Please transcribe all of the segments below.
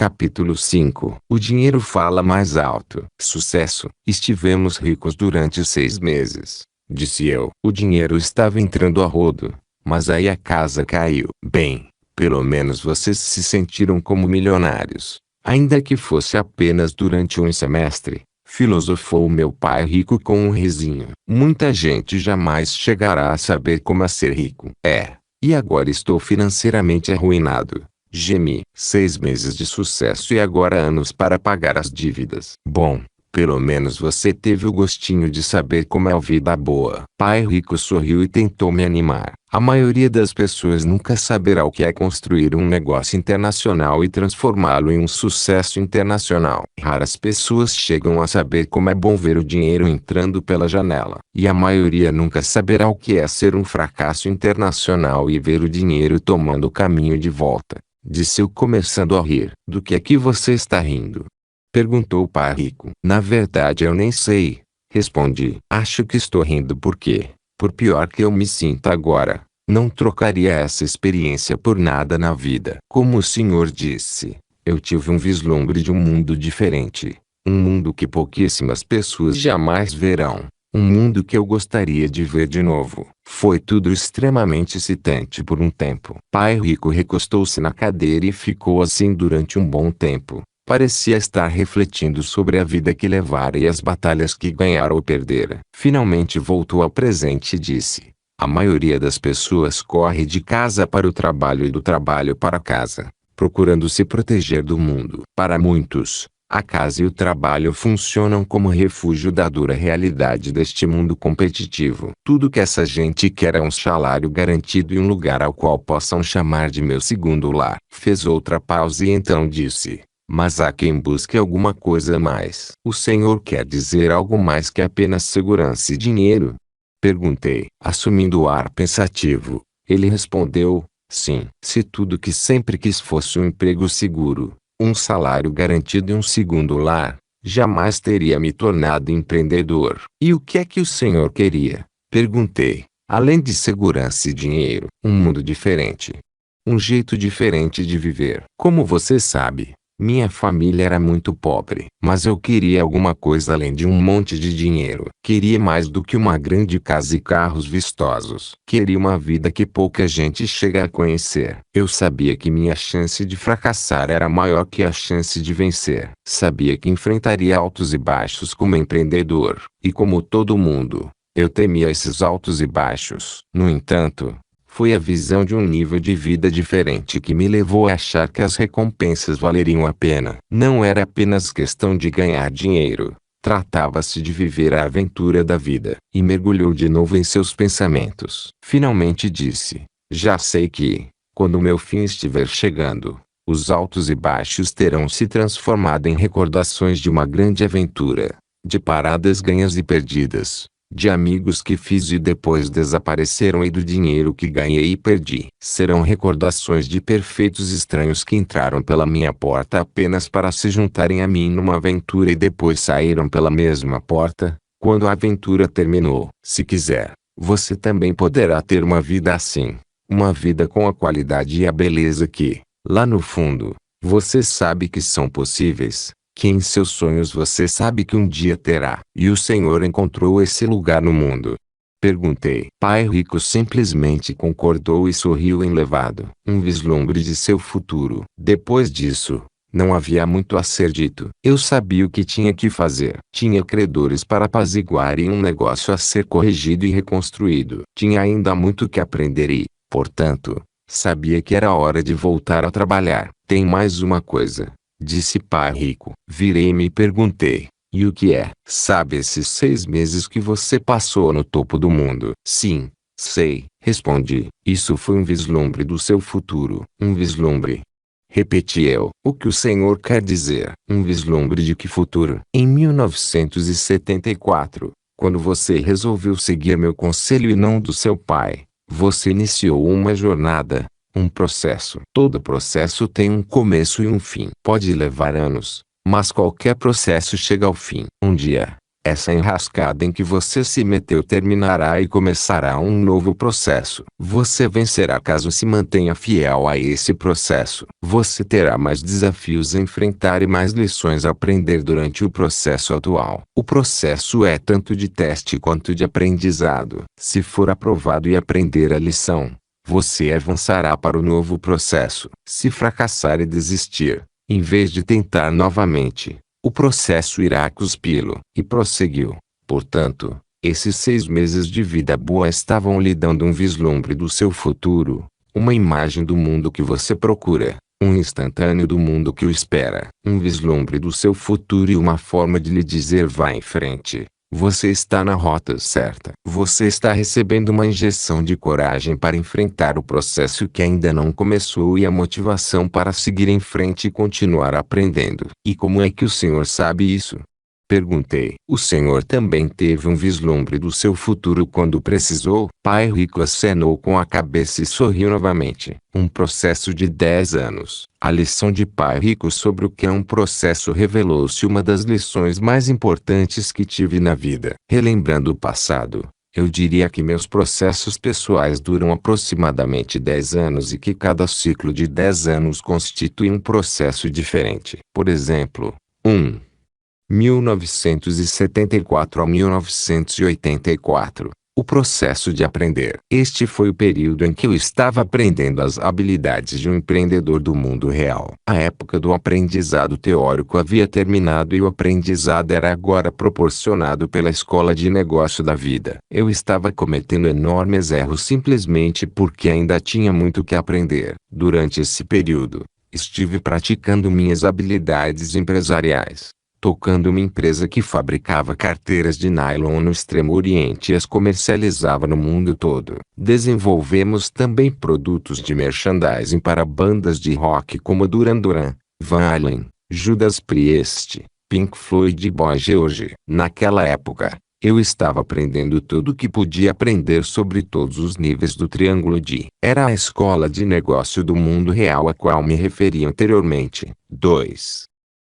Capítulo 5. O dinheiro fala mais alto. Sucesso. Estivemos ricos durante 6 meses, disse eu. O dinheiro estava entrando a rodo, mas aí a casa caiu. Bem, pelo menos vocês se sentiram como milionários, ainda que fosse apenas durante um semestre, filosofou meu pai rico com um risinho. Muita gente jamais chegará a saber como é ser rico. E agora estou financeiramente arruinado. Gemi. 6 meses de sucesso e agora anos para pagar as dívidas. Bom, pelo menos você teve o gostinho de saber como é a vida boa. Pai rico sorriu e tentou me animar. A maioria das pessoas nunca saberá o que é construir um negócio internacional e transformá-lo em um sucesso internacional. Raras pessoas chegam a saber como é bom ver o dinheiro entrando pela janela. E a maioria nunca saberá o que é ser um fracasso internacional e ver o dinheiro tomando o caminho de volta. Disse eu começando a rir. Do que é que você está rindo? Perguntou o pai rico. Na verdade eu nem sei, respondi. Acho que estou rindo porque, por pior que eu me sinta agora, não trocaria essa experiência por nada na vida. Como o senhor disse, eu tive um vislumbre de um mundo diferente. Um mundo que pouquíssimas pessoas jamais verão. Um mundo que eu gostaria de ver de novo. Foi tudo extremamente excitante por um tempo. Pai rico recostou-se na cadeira e ficou assim durante um bom tempo. Parecia estar refletindo sobre a vida que levara e as batalhas que ganhara ou perdera. Finalmente voltou ao presente e disse: a maioria das pessoas corre de casa para o trabalho e do trabalho para casa, procurando se proteger do mundo. Para muitos, a casa e o trabalho funcionam como refúgio da dura realidade deste mundo competitivo. Tudo que essa gente quer é um salário garantido e um lugar ao qual possam chamar de meu segundo lar. Fez outra pausa e então disse: mas há quem busque alguma coisa a mais. O senhor quer dizer algo mais que apenas segurança e dinheiro? Perguntei. Assumindo o ar pensativo, ele respondeu: sim. Se tudo que sempre quis fosse um emprego seguro, um salário garantido e um segundo lar, jamais teria me tornado empreendedor. E o que é que o senhor queria? Perguntei. Além de segurança e dinheiro, um mundo diferente. Um jeito diferente de viver. Como você sabe, minha família era muito pobre. Mas eu queria alguma coisa além de um monte de dinheiro. Queria mais do que uma grande casa e carros vistosos. Queria uma vida que pouca gente chega a conhecer. Eu sabia que minha chance de fracassar era maior que a chance de vencer. Sabia que enfrentaria altos e baixos como empreendedor. E como todo mundo, eu temia esses altos e baixos. No entanto, foi a visão de um nível de vida diferente que me levou a achar que as recompensas valeriam a pena. Não era apenas questão de ganhar dinheiro. Tratava-se de viver a aventura da vida. E mergulhou de novo em seus pensamentos. Finalmente disse: já sei que, quando meu fim estiver chegando, os altos e baixos terão se transformado em recordações de uma grande aventura. De paradas ganhas e perdidas. De amigos que fiz e depois desapareceram e do dinheiro que ganhei e perdi. Serão recordações de perfeitos estranhos que entraram pela minha porta apenas para se juntarem a mim numa aventura e depois saíram pela mesma porta, quando a aventura terminou. Se quiser, você também poderá ter uma vida assim. Uma vida com a qualidade e a beleza que, lá no fundo, você sabe que são possíveis. Que em seus sonhos você sabe que um dia terá. E o senhor encontrou esse lugar no mundo? Perguntei. Pai rico simplesmente concordou e sorriu enlevado. Um vislumbre de seu futuro. Depois disso, não havia muito a ser dito. Eu sabia o que tinha que fazer. Tinha credores para apaziguar e um negócio a ser corrigido e reconstruído. Tinha ainda muito que aprender e, portanto, sabia que era hora de voltar a trabalhar. Tem mais uma coisa, disse pai rico. Virei-me e perguntei: e o que é? Sabe esses 6 meses que você passou no topo do mundo? Sim, sei, respondi. Isso foi um vislumbre do seu futuro. Um vislumbre? Repeti eu. O que o senhor quer dizer? Um vislumbre de que futuro? Em 1974, quando você resolveu seguir meu conselho e não do seu pai, você iniciou uma jornada. Um processo. Todo processo tem um começo e um fim. Pode levar anos, mas qualquer processo chega ao fim. Um dia, Essa enrascada em que você se meteu terminará e começará um novo processo. Você vencerá caso se mantenha fiel a esse processo. Você terá mais desafios a enfrentar e mais lições a aprender durante o processo atual. O processo é tanto de teste quanto de aprendizado. Se for aprovado e aprender a lição, você avançará para o novo processo. Se fracassar e desistir, em vez de tentar novamente, o processo irá cuspi-lo. E prosseguiu. Portanto, esses 6 meses de vida boa estavam lhe dando um vislumbre do seu futuro, uma imagem do mundo que você procura, um instantâneo do mundo que o espera, um vislumbre do seu futuro e uma forma de lhe dizer vá em frente. Você está na rota certa. Você está recebendo uma injeção de coragem para enfrentar o processo que ainda não começou e a motivação para seguir em frente e continuar aprendendo. E como é que o senhor sabe isso? Perguntei. O senhor também teve um vislumbre do seu futuro quando precisou? Pai Rico acenou com a cabeça e sorriu novamente. Um processo de 10 anos. A lição de Pai Rico sobre o que é um processo revelou-se uma das lições mais importantes que tive na vida. Relembrando o passado, eu diria que meus processos pessoais duram aproximadamente 10 anos e que cada ciclo de 10 anos constitui um processo diferente. Por exemplo, 1974 a 1984. O processo de aprender. Este foi o período em que eu estava aprendendo as habilidades de um empreendedor do mundo real. A época do aprendizado teórico havia terminado e o aprendizado era agora proporcionado pela escola de negócio da vida. Eu estava cometendo enormes erros simplesmente porque ainda tinha muito que aprender. Durante esse período, estive praticando minhas habilidades empresariais, tocando uma empresa que fabricava carteiras de nylon no Extremo Oriente e as comercializava no mundo todo. Desenvolvemos também produtos de merchandising para bandas de rock como Duran Duran, Van Halen, Judas Priest, Pink Floyd e Boy George. Naquela época, eu estava aprendendo tudo o que podia aprender sobre todos os níveis do Triângulo de. Era a escola de negócio do mundo real a qual me referi anteriormente.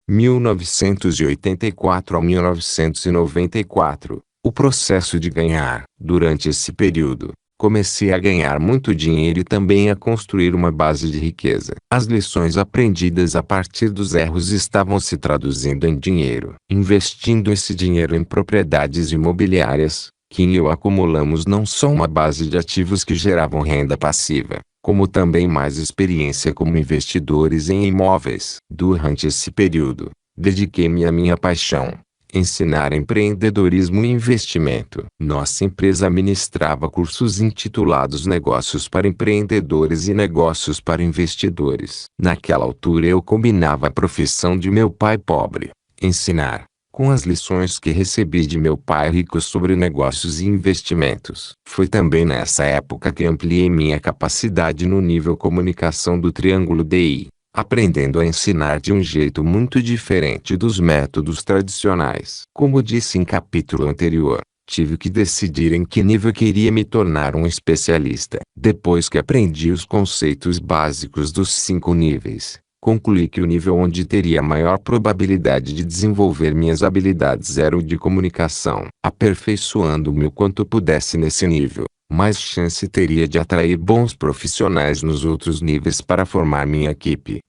1984 a 1994. O processo de ganhar. Durante esse período, comecei a ganhar muito dinheiro e também a construir uma base de riqueza. As lições aprendidas a partir dos erros estavam se traduzindo em dinheiro. Investindo esse dinheiro em propriedades imobiliárias, Kim e eu acumulamos não só uma base de ativos que geravam renda passiva, como também mais experiência como investidores em imóveis. Durante esse período, dediquei-me à minha paixão: ensinar empreendedorismo e investimento. Nossa empresa ministrava cursos intitulados Negócios para Empreendedores e Negócios para Investidores. Naquela altura eu combinava a profissão de meu pai pobre, ensinar, com as lições que recebi de meu pai rico sobre negócios e investimentos. Foi também nessa época que ampliei minha capacidade no nível comunicação do Triângulo DI, aprendendo a ensinar de um jeito muito diferente dos métodos tradicionais. Como disse em capítulo anterior, tive que decidir em que nível queria me tornar um especialista. Depois que aprendi os conceitos básicos dos 5 níveis, concluí que o nível onde teria maior probabilidade de desenvolver minhas habilidades era o de comunicação. Aperfeiçoando-me o quanto pudesse nesse nível, mais chance teria de atrair bons profissionais nos outros níveis para formar minha equipe.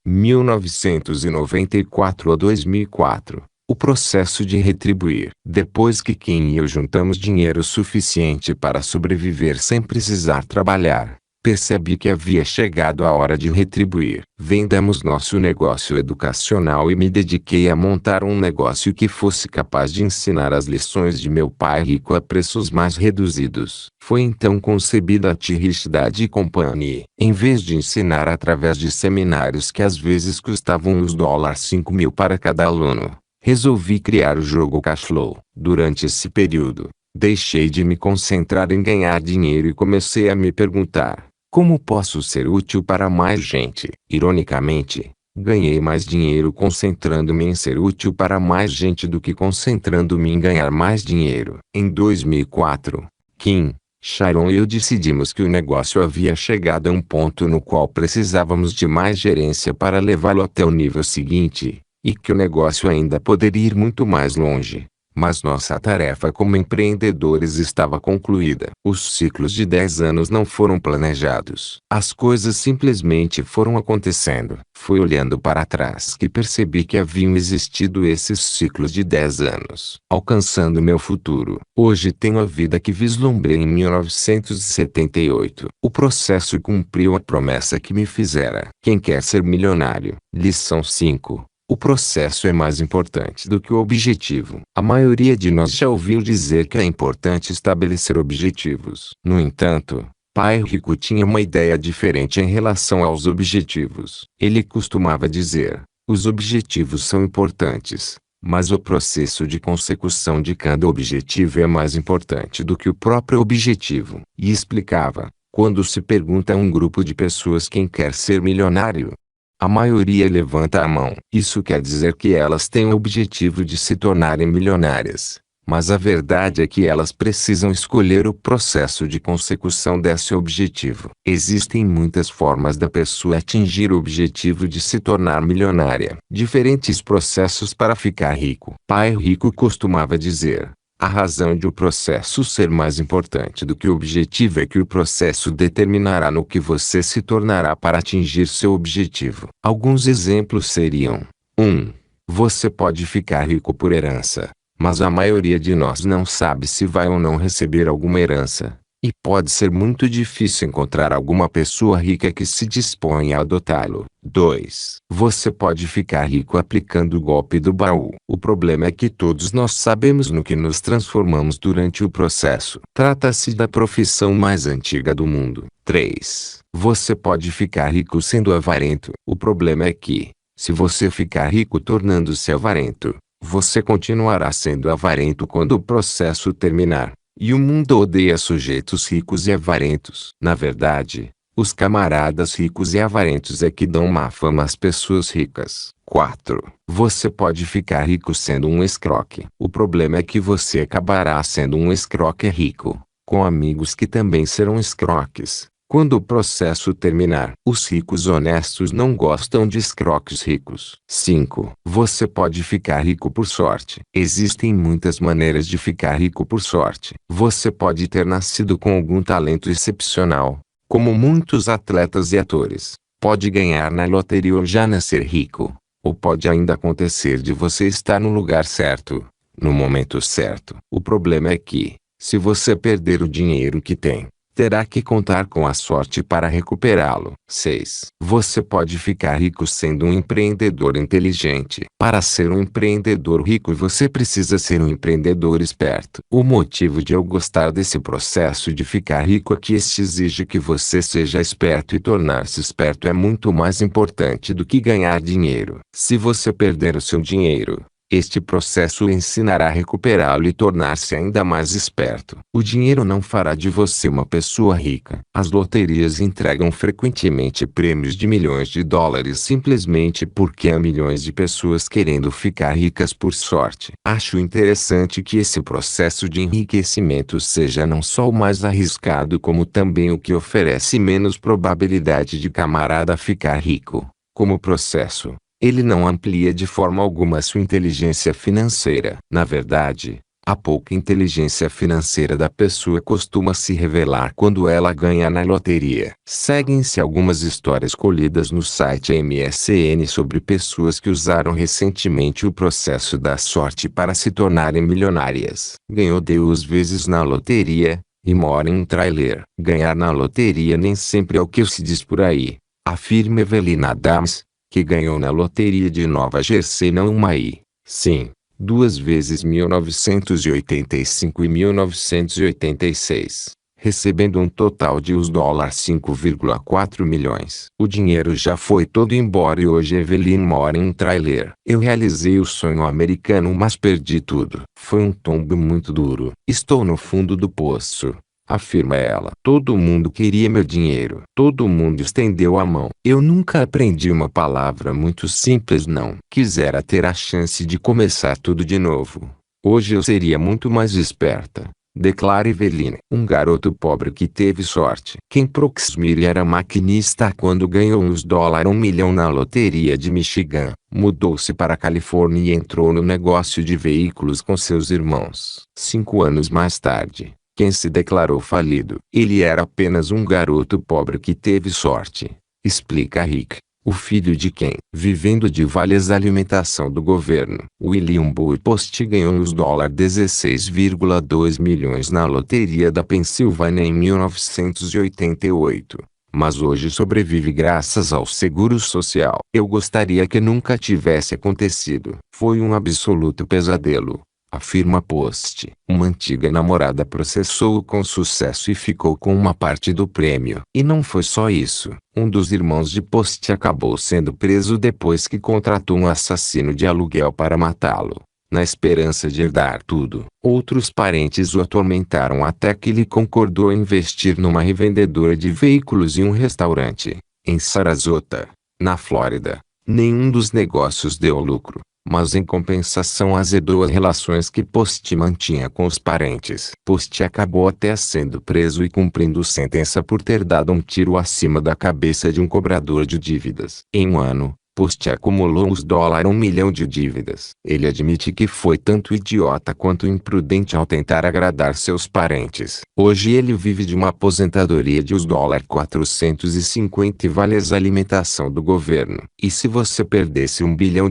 1994 a 2004. O processo de retribuir. Depois que Kim e eu juntamos dinheiro suficiente para sobreviver sem precisar trabalhar, percebi que havia chegado a hora de retribuir. Vendemos nosso negócio educacional e me dediquei a montar um negócio que fosse capaz de ensinar as lições de meu pai rico a preços mais reduzidos. Foi então concebida a Tirrichdad Company. Em vez de ensinar através de seminários que às vezes custavam os $5.000 para cada aluno, resolvi criar o jogo Cashflow. Durante esse período, deixei de me concentrar em ganhar dinheiro e comecei a me perguntar: como posso ser útil para mais gente? Ironicamente, ganhei mais dinheiro concentrando-me em ser útil para mais gente do que concentrando-me em ganhar mais dinheiro. Em 2004, Kim, Sharon e eu decidimos que o negócio havia chegado a um ponto no qual precisávamos de mais gerência para levá-lo até o nível seguinte, e que o negócio ainda poderia ir muito mais longe. Mas nossa tarefa como empreendedores estava concluída. Os ciclos de 10 anos não foram planejados. As coisas simplesmente foram acontecendo. Fui olhando para trás que percebi que haviam existido esses ciclos de 10 anos, alcançando meu futuro. Hoje tenho a vida que vislumbrei em 1978. O processo cumpriu a promessa que me fizera. Quem quer ser milionário? Lição 5. O processo é mais importante do que o objetivo. A maioria de nós já ouviu dizer que é importante estabelecer objetivos. No entanto, Pai Rico tinha uma ideia diferente em relação aos objetivos. Ele costumava dizer: os objetivos são importantes, mas o processo de consecução de cada objetivo é mais importante do que o próprio objetivo. E explicava: quando se pergunta a um grupo de pessoas quem quer ser milionário, a maioria levanta a mão. Isso quer dizer que elas têm o objetivo de se tornarem milionárias. Mas a verdade é que elas precisam escolher o processo de consecução desse objetivo. Existem muitas formas da pessoa atingir o objetivo de se tornar milionária. Diferentes processos para ficar rico. Pai Rico costumava dizer: a razão de o processo ser mais importante do que o objetivo é que o processo determinará no que você se tornará para atingir seu objetivo. Alguns exemplos seriam: 1. Você pode ficar rico por herança, mas a maioria de nós não sabe se vai ou não receber alguma herança. E pode ser muito difícil encontrar alguma pessoa rica que se disponha a adotá-lo. 2. Você pode ficar rico aplicando o golpe do baú. O problema é que todos nós sabemos no que nos transformamos durante o processo. Trata-se da profissão mais antiga do mundo. 3. Você pode ficar rico sendo avarento. O problema é que, se você ficar rico tornando-se avarento, você continuará sendo avarento quando o processo terminar. E o mundo odeia sujeitos ricos e avarentos. Na verdade, os camaradas ricos e avarentos é que dão má fama às pessoas ricas. 4. Você pode ficar rico sendo um escroque. O problema é que você acabará sendo um escroque rico, com amigos que também serão escroques. Quando o processo terminar, os ricos honestos não gostam de escroques ricos. 5. Você pode ficar rico por sorte. Existem muitas maneiras de ficar rico por sorte. Você pode ter nascido com algum talento excepcional, como muitos atletas e atores. Pode ganhar na loteria ou já nascer rico. Ou pode ainda acontecer de você estar no lugar certo, no momento certo. O problema é que, se você perder o dinheiro que tem, terá que contar com a sorte para recuperá-lo. 6. Você pode ficar rico sendo um empreendedor inteligente. Para ser um empreendedor rico você precisa ser um empreendedor esperto. O motivo de eu gostar desse processo de ficar rico é que este exige que você seja esperto e tornar-se esperto é muito mais importante do que ganhar dinheiro. Se você perder o seu dinheiro, este processo o ensinará a recuperá-lo e tornar-se ainda mais esperto. O dinheiro não fará de você uma pessoa rica. As loterias entregam frequentemente prêmios de milhões de dólares simplesmente porque há milhões de pessoas querendo ficar ricas por sorte. Acho interessante que esse processo de enriquecimento seja não só o mais arriscado como também o que oferece menos probabilidade de camarada ficar rico. Como processo, ele não amplia de forma alguma sua inteligência financeira. Na verdade, a pouca inteligência financeira da pessoa costuma se revelar quando ela ganha na loteria. Seguem-se algumas histórias colhidas no site MSN sobre pessoas que usaram recentemente o processo da sorte para se tornarem milionárias. Ganhou 2 vezes na loteria, e mora em um trailer. Ganhar na loteria nem sempre é o que se diz por aí, afirma Evelyn Adams, que ganhou na loteria de Nova Jersey não uma e, sim, 2 vezes 1985 e 1986, recebendo um total de US$ 5,4 milhões. O dinheiro já foi todo embora e hoje Evelyn mora em um trailer. Eu realizei o sonho americano mas perdi tudo. Foi um tombo muito duro. Estou no fundo do poço, afirma ela. Todo mundo queria meu dinheiro. Todo mundo estendeu a mão. Eu nunca aprendi uma palavra muito simples não. Quisera ter a chance de começar tudo de novo. Hoje eu seria muito mais esperta. declara Eveline. Um garoto pobre que teve sorte. Ken Proxmire era maquinista quando ganhou $1 milhão na loteria de Michigan. Mudou-se para a Califórnia e entrou no negócio de veículos com seus irmãos. 5 anos mais tarde, Ken se declarou falido. Ele era apenas um garoto pobre que teve sorte, explica Rick, o filho de Ken. Vivendo de vales alimentação do governo. William Boy Post ganhou $16,2 milhões na loteria da Pensilvânia em 1988. Mas hoje sobrevive graças ao seguro social. Eu gostaria que nunca tivesse acontecido. Foi um absoluto pesadelo, afirma Post. Uma antiga namorada processou-o com sucesso e ficou com uma parte do prêmio. E não foi só isso. Um dos irmãos de Post acabou sendo preso depois que contratou um assassino de aluguel para matá-lo, na esperança de herdar tudo. Outros parentes o atormentaram até que ele concordou em investir numa revendedora de veículos e um restaurante, em Sarasota, na Flórida. Nenhum dos negócios deu lucro, mas em compensação azedou as relações que Post mantinha com os parentes. Post acabou até sendo preso e cumprindo sentença por ter dado um tiro acima da cabeça de um cobrador de dívidas. Em um ano, Post acumulou $1 milhão de dívidas. Ele admite que foi tanto idiota quanto imprudente ao tentar agradar seus parentes. Hoje ele vive de uma aposentadoria de $450 e vales alimentação do governo. E se você perdesse $1 bilhão?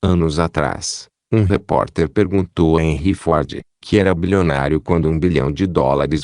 Anos atrás, um repórter perguntou a Henry Ford, que era bilionário quando $1 bilhão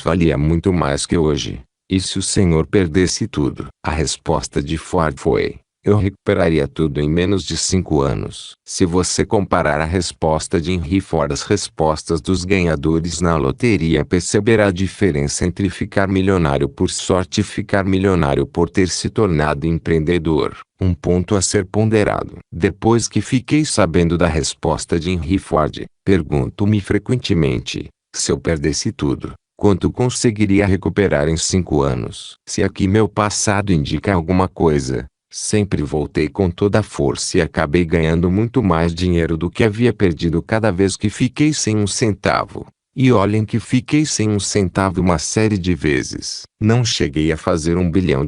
valia muito mais que hoje: e se o senhor perdesse tudo? A resposta de Ford foi: eu recuperaria tudo em menos de 5 anos. Se você comparar a resposta de Henry Ford às respostas dos ganhadores na loteria, perceberá a diferença entre ficar milionário por sorte e ficar milionário por ter se tornado empreendedor. Um ponto a ser ponderado. Depois que fiquei sabendo da resposta de Henry Ford, pergunto-me frequentemente: se eu perdesse tudo, quanto conseguiria recuperar em 5 anos? Se aqui meu passado indica alguma coisa, sempre voltei com toda a força e acabei ganhando muito mais dinheiro do que havia perdido cada vez que fiquei sem um centavo. E olhem que fiquei sem um centavo uma série de vezes. Não cheguei a fazer $1 bilhão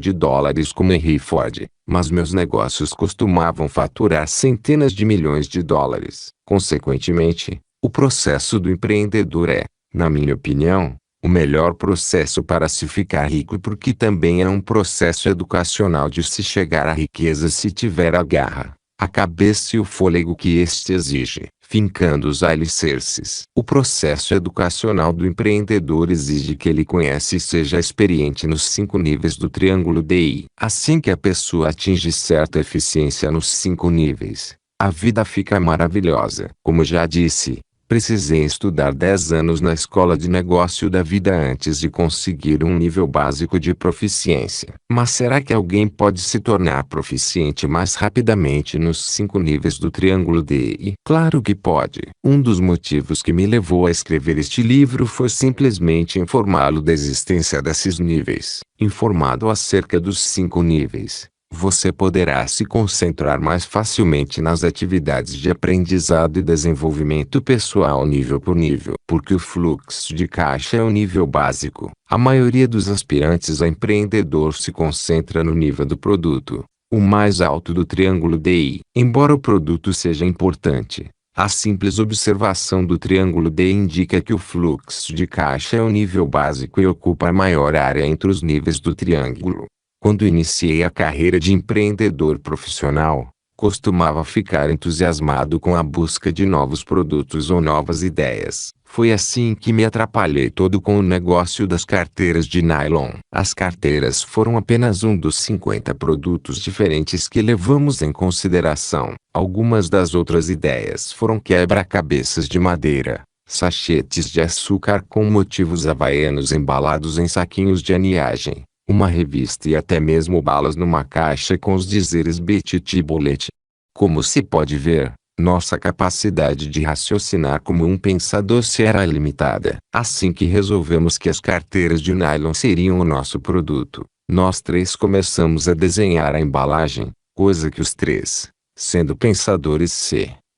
como Henry Ford, mas meus negócios costumavam faturar centenas de milhões de dólares. Consequentemente, o processo do empreendedor é, na minha opinião, o melhor processo para se ficar rico, porque também é um processo educacional de se chegar à riqueza se tiver a garra, a cabeça e o fôlego que este exige, fincando os alicerces. O processo educacional do empreendedor exige que ele conheça e seja experiente nos 5 níveis do triângulo DI. Assim que a pessoa atinge certa eficiência nos 5 níveis, a vida fica maravilhosa. Como já disse, precisei estudar 10 anos na escola de negócio da vida antes de conseguir um nível básico de proficiência. Mas será que alguém pode se tornar proficiente mais rapidamente nos 5 níveis do triângulo DI? Claro que pode. Um dos motivos que me levou a escrever este livro foi simplesmente informá-lo da existência desses níveis. Informado acerca dos 5 níveis, você poderá se concentrar mais facilmente nas atividades de aprendizado e desenvolvimento pessoal nível por nível. Porque o fluxo de caixa é o nível básico. A maioria dos aspirantes a empreendedor se concentra no nível do produto, o mais alto do triângulo DI. Embora o produto seja importante, a simples observação do triângulo DI indica que o fluxo de caixa é o nível básico e ocupa a maior área entre os níveis do triângulo. Quando iniciei a carreira de empreendedor profissional, costumava ficar entusiasmado com a busca de novos produtos ou novas ideias. Foi assim que me atrapalhei todo com o negócio das carteiras de nylon. As carteiras foram apenas um dos 50 produtos diferentes que levamos em consideração. Algumas das outras ideias foram quebra-cabeças de madeira, sachetes de açúcar com motivos havaianos embalados em saquinhos de aniagem, uma revista e até mesmo balas numa caixa com os dizeres Betiti Bolete. Como se pode ver, nossa capacidade de raciocinar como um pensador se era limitada. Assim que resolvemos que as carteiras de nylon seriam o nosso produto, nós 3 começamos a desenhar a embalagem, coisa que os 3, sendo pensadores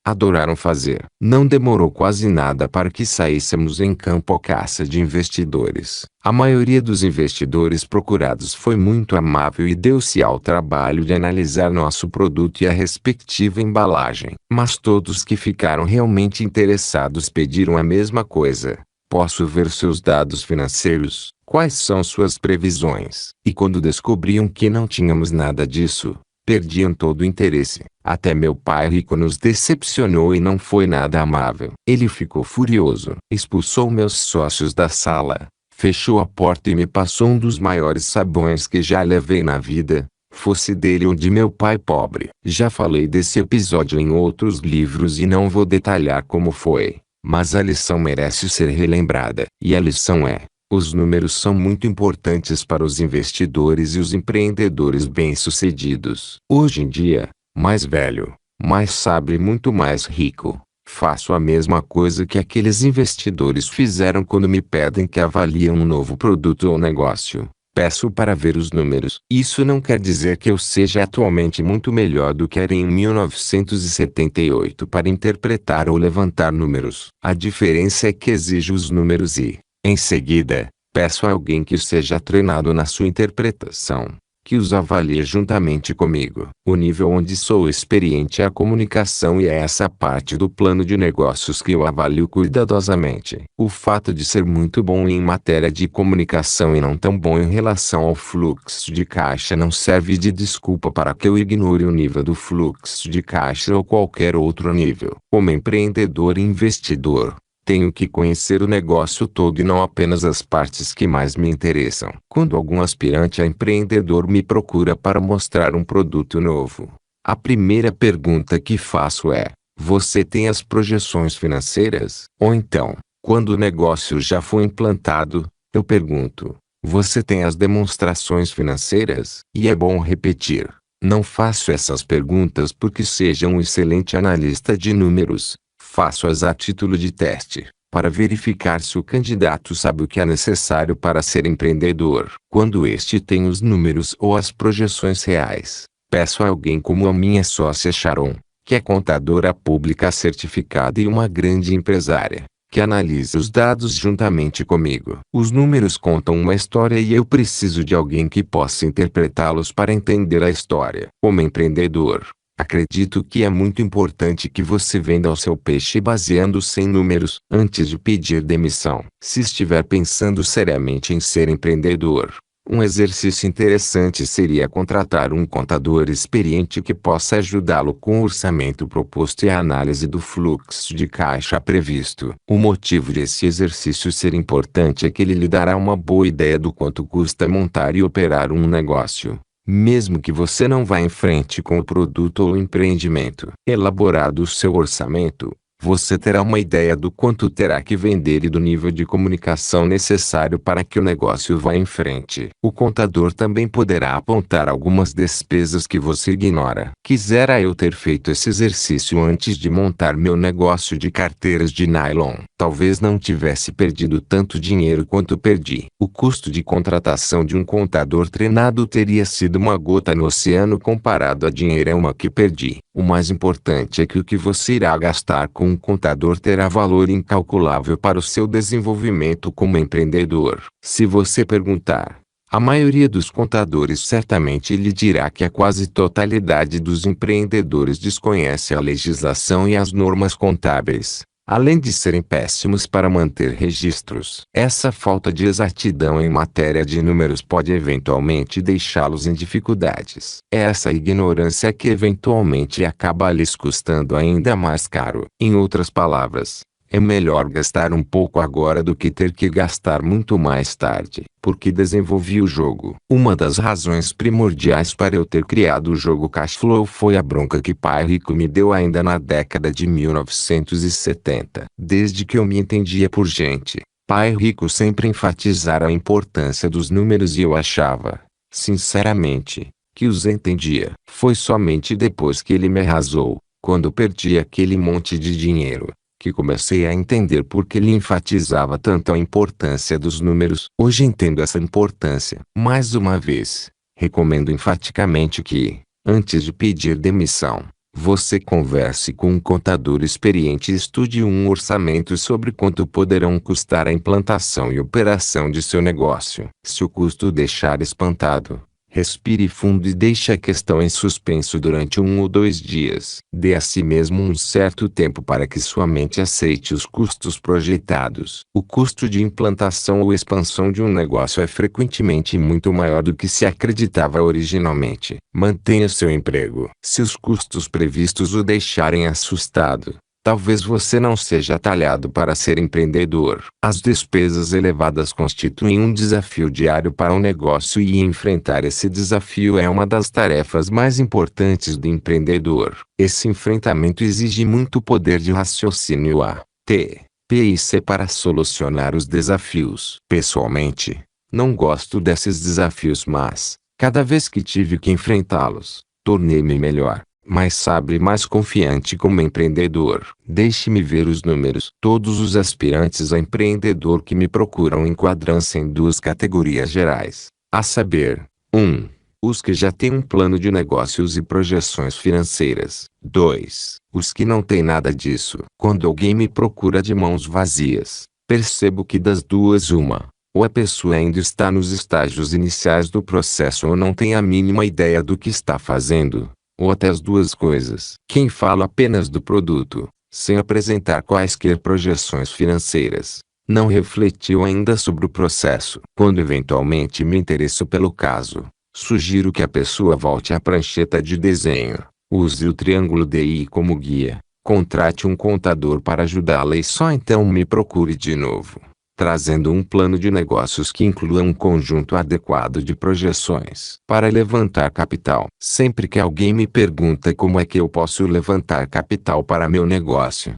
adoraram fazer. Não demorou quase nada para que saíssemos em campo à caça de investidores. A maioria dos investidores procurados foi muito amável e deu-se ao trabalho de analisar nosso produto e a respectiva embalagem. Mas todos que ficaram realmente interessados pediram a mesma coisa. Posso ver seus dados financeiros? Quais são suas previsões? E quando descobriam que não tínhamos nada disso, perdiam todo o interesse. Até meu pai rico nos decepcionou e não foi nada amável. Ele ficou furioso, expulsou meus sócios da sala, fechou a porta e me passou um dos maiores sabões que já levei na vida, fosse dele ou de meu pai pobre. Já falei desse episódio em outros livros e não vou detalhar como foi, mas a lição merece ser relembrada. E a lição é: os números são muito importantes para os investidores e os empreendedores bem-sucedidos. Hoje em dia, mais velho, mais sábio e muito mais rico, faço a mesma coisa que aqueles investidores fizeram quando me pedem que avaliem um novo produto ou negócio. Peço para ver os números. Isso não quer dizer que eu seja atualmente muito melhor do que era em 1978 para interpretar ou levantar números. A diferença é que exijo os números e, em seguida, peço a alguém que seja treinado na sua interpretação, que os avalie juntamente comigo. O nível onde sou experiente é a comunicação e é essa parte do plano de negócios que eu avalio cuidadosamente. O fato de ser muito bom em matéria de comunicação e não tão bom em relação ao fluxo de caixa não serve de desculpa para que eu ignore o nível do fluxo de caixa ou qualquer outro nível. Como empreendedor e investidor, tenho que conhecer o negócio todo e não apenas as partes que mais me interessam. Quando algum aspirante a empreendedor me procura para mostrar um produto novo, a primeira pergunta que faço é: você tem as projeções financeiras? Ou então, quando o negócio já foi implantado, eu pergunto: você tem as demonstrações financeiras? E é bom repetir: não faço essas perguntas porque seja um excelente analista de números. Faço-as a título de teste, para verificar se o candidato sabe o que é necessário para ser empreendedor. Quando este tem os números ou as projeções reais, peço a alguém como a minha sócia Sharon, que é contadora pública certificada e uma grande empresária, que analise os dados juntamente comigo. Os números contam uma história e eu preciso de alguém que possa interpretá-los para entender a história. Como empreendedor, acredito que é muito importante que você venda o seu peixe baseando-se em números antes de pedir demissão. Se estiver pensando seriamente em ser empreendedor, um exercício interessante seria contratar um contador experiente que possa ajudá-lo com o orçamento proposto e a análise do fluxo de caixa previsto. O motivo desse exercício ser importante é que ele lhe dará uma boa ideia do quanto custa montar e operar um negócio. Mesmo que você não vá em frente com o produto ou empreendimento. Elaborado o seu orçamento, você terá uma ideia do quanto terá que vender e do nível de comunicação necessário para que o negócio vá em frente. O contador também poderá apontar algumas despesas que você ignora. Quisera eu ter feito esse exercício antes de montar meu negócio de carteiras de nylon. Talvez não tivesse perdido tanto dinheiro quanto perdi. O custo de contratação de um contador treinado teria sido uma gota no oceano comparado a dinheiro que perdi. O mais importante é que o que você irá gastar com um contador terá valor incalculável para o seu desenvolvimento como empreendedor. Se você perguntar, a maioria dos contadores certamente lhe dirá que a quase totalidade dos empreendedores desconhece a legislação e as normas contábeis, além de serem péssimos para manter registros. Essa falta de exatidão em matéria de números pode eventualmente deixá-los em dificuldades. É essa ignorância que eventualmente acaba lhes custando ainda mais caro. Em outras palavras, é melhor gastar um pouco agora do que ter que gastar muito mais tarde. Porque desenvolvi o jogo. Uma das razões primordiais para eu ter criado o jogo Cashflow foi a bronca que Pai Rico me deu ainda na década de 1970. Desde que eu me entendia por gente, Pai Rico sempre enfatizara a importância dos números e eu achava, sinceramente, que os entendia. Foi somente depois que ele me arrasou, quando perdi aquele monte de dinheiro, que comecei a entender por que ele enfatizava tanto a importância dos números. Hoje entendo essa importância. Mais uma vez, recomendo enfaticamente que, antes de pedir demissão, Você converse com um contador experiente e estude um orçamento sobre quanto poderão custar a implantação e operação de seu negócio. Se o custo o deixar espantado, respire fundo e deixe a questão em suspenso durante 1 ou 2 dias. Dê a si mesmo um certo tempo para que sua mente aceite os custos projetados. O custo de implantação ou expansão de um negócio é frequentemente muito maior do que se acreditava originalmente. Mantenha seu emprego. Se os custos previstos o deixarem assustado, talvez você não seja talhado para ser empreendedor. As despesas elevadas constituem um desafio diário para um negócio e enfrentar esse desafio é uma das tarefas mais importantes do empreendedor. Esse enfrentamento exige muito poder de raciocínio A, T, P e C para solucionar os desafios. Pessoalmente, não gosto desses desafios, mas, cada vez que tive que enfrentá-los, tornei-me melhor, mais sábio e mais confiante como empreendedor. Deixe-me ver os números. Todos os aspirantes a empreendedor que me procuram enquadram-se em 2 categorias gerais, a saber, 1. Os que já têm um plano de negócios e projeções financeiras. 2. Os que não têm nada disso. Quando alguém me procura de mãos vazias, percebo que das duas uma. Ou a pessoa ainda está nos estágios iniciais do processo ou não tem a mínima ideia do que está fazendo, ou até as duas coisas. Quem fala apenas do produto, sem apresentar quaisquer projeções financeiras, não refletiu ainda sobre o processo. Quando eventualmente me interesso pelo caso, sugiro que a pessoa volte à prancheta de desenho, use o triângulo DI como guia, contrate um contador para ajudá-la e só então me procure de novo, trazendo um plano de negócios que inclua um conjunto adequado de projeções. Para levantar capital. Sempre que alguém me pergunta como é que eu posso levantar capital para meu negócio,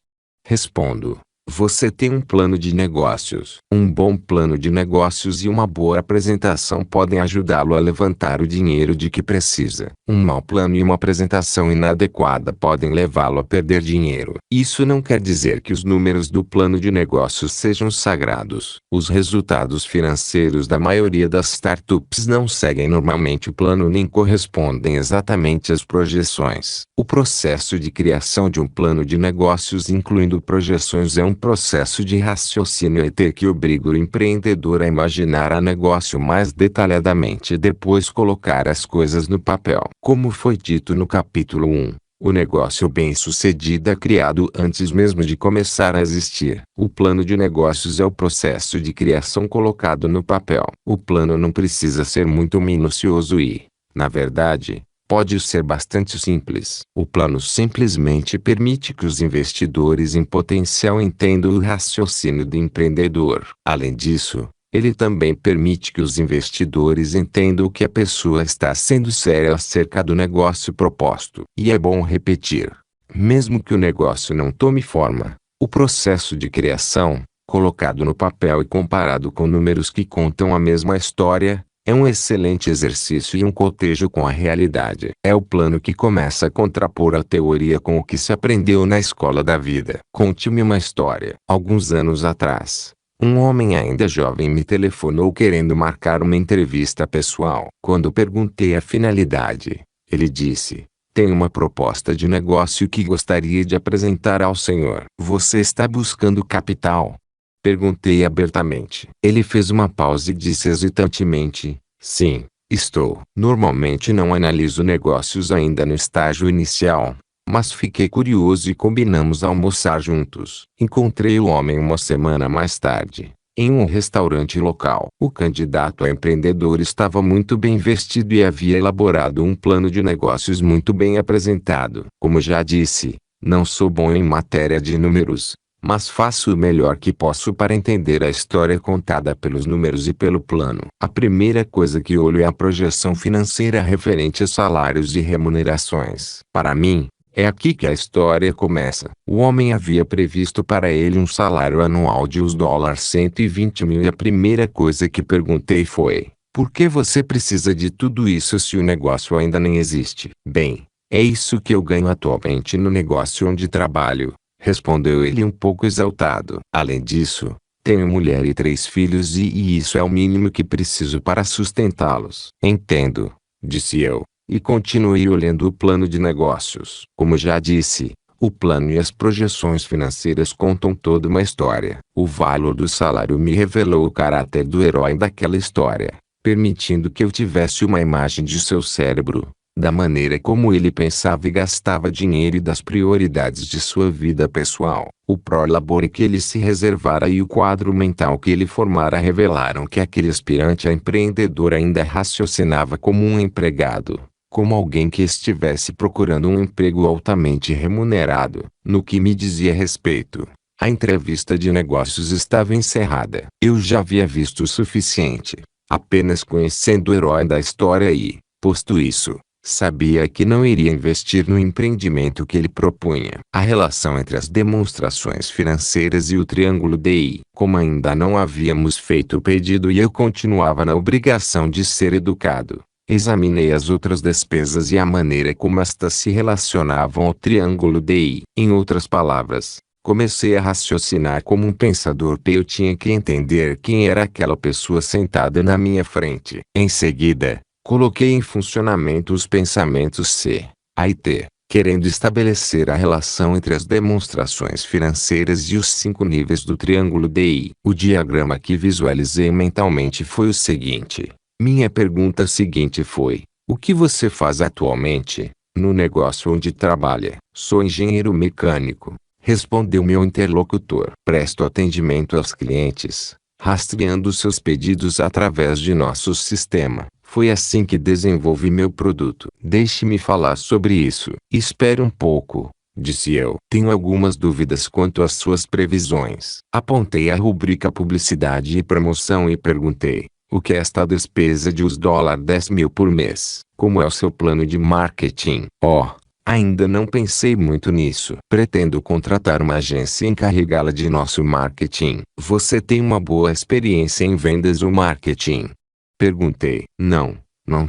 respondo: você tem um plano de negócios. Um bom plano de negócios e uma boa apresentação podem ajudá-lo a levantar o dinheiro de que precisa. Um mau plano e uma apresentação inadequada podem levá-lo a perder dinheiro. Isso não quer dizer que os números do plano de negócios sejam sagrados. Os resultados financeiros da maioria das startups não seguem normalmente o plano nem correspondem exatamente às projeções. O processo de criação de um plano de negócios incluindo projeções é um processo de raciocínio ET que obriga o empreendedor a imaginar o negócio mais detalhadamente e depois colocar as coisas no papel. Como foi dito no capítulo 1, o negócio bem-sucedido é criado antes mesmo de começar a existir. O plano de negócios é o processo de criação colocado no papel. O plano não precisa ser muito minucioso e, na verdade, pode ser bastante simples. O plano simplesmente permite que os investidores em potencial entendam o raciocínio do empreendedor. Além disso, ele também permite que os investidores entendam que a pessoa está sendo séria acerca do negócio proposto. E é bom repetir, mesmo que o negócio não tome forma, o processo de criação, colocado no papel e comparado com números que contam a mesma história, é um excelente exercício e um cotejo com a realidade. É o plano que começa a contrapor a teoria com o que se aprendeu na escola da vida. Conte-me uma história. Alguns anos atrás, um homem ainda jovem me telefonou querendo marcar uma entrevista pessoal. Quando perguntei a finalidade, ele disse: tenho uma proposta de negócio que gostaria de apresentar ao senhor. Você está buscando capital? Perguntei abertamente. Ele fez uma pausa e disse hesitantemente: sim, estou. Normalmente não analiso negócios ainda no estágio inicial, mas fiquei curioso e combinamos almoçar juntos. Encontrei o homem uma semana mais tarde, em um restaurante local. O candidato a empreendedor estava muito bem vestido e havia elaborado um plano de negócios muito bem apresentado. Como já disse, não sou bom em matéria de números, mas faço o melhor que posso para entender a história contada pelos números e pelo plano. A primeira coisa que olho é a projeção financeira referente a salários e remunerações. Para mim, é aqui que a história começa. O homem havia previsto para ele um salário anual de US$ 120 mil e a primeira coisa que perguntei foi: por que você precisa de tudo isso se o negócio ainda nem existe? Bem, é isso que eu ganho atualmente no negócio onde trabalho, respondeu ele um pouco exaltado. Além disso, tenho mulher e 3 filhos e isso é o mínimo que preciso para sustentá-los. Entendo, disse eu. e continuei olhando o plano de negócios. Como já disse, o plano e as projeções financeiras contam toda uma história. O valor do salário me revelou o caráter do herói daquela história, permitindo que eu tivesse uma imagem de seu cérebro, da maneira como ele pensava e gastava dinheiro e das prioridades de sua vida pessoal. O prolabore que ele se reservara e o quadro mental que ele formara revelaram que aquele aspirante a empreendedor ainda raciocinava como um empregado, como alguém que estivesse procurando um emprego altamente remunerado. No que me dizia respeito, a entrevista de negócios estava encerrada. Eu já havia visto o suficiente, apenas conhecendo o herói da história e, posto isso, sabia que não iria investir no empreendimento que ele propunha. A relação entre as demonstrações financeiras e o triângulo DI. Como ainda não havíamos feito o pedido e eu continuava na obrigação de ser educado, examinei as outras despesas e a maneira como estas se relacionavam ao triângulo DI. Em outras palavras, comecei a raciocinar como um pensador. Eu tinha que entender quem era aquela pessoa sentada na minha frente. Em seguida, coloquei em funcionamento os pensamentos C, A e T, querendo estabelecer a relação entre as demonstrações financeiras e os 5 níveis do triângulo DI. O diagrama que visualizei mentalmente foi o seguinte. Minha pergunta seguinte foi: o que você faz atualmente, no negócio onde trabalha? Sou engenheiro mecânico, respondeu meu interlocutor. Presto atendimento aos clientes, rastreando seus pedidos através de nosso sistema. Foi assim que desenvolvi meu produto. Deixe-me falar sobre isso. Espere um pouco, disse eu. Tenho algumas dúvidas quanto às suas previsões. Apontei a rubrica publicidade e promoção e perguntei: o que é esta despesa de US$ 10.000 por mês? Como é o seu plano de marketing? Ainda não pensei muito nisso. Pretendo contratar uma agência e encarregá-la de nosso marketing. Você tem uma boa experiência em vendas ou marketing? Perguntei. Não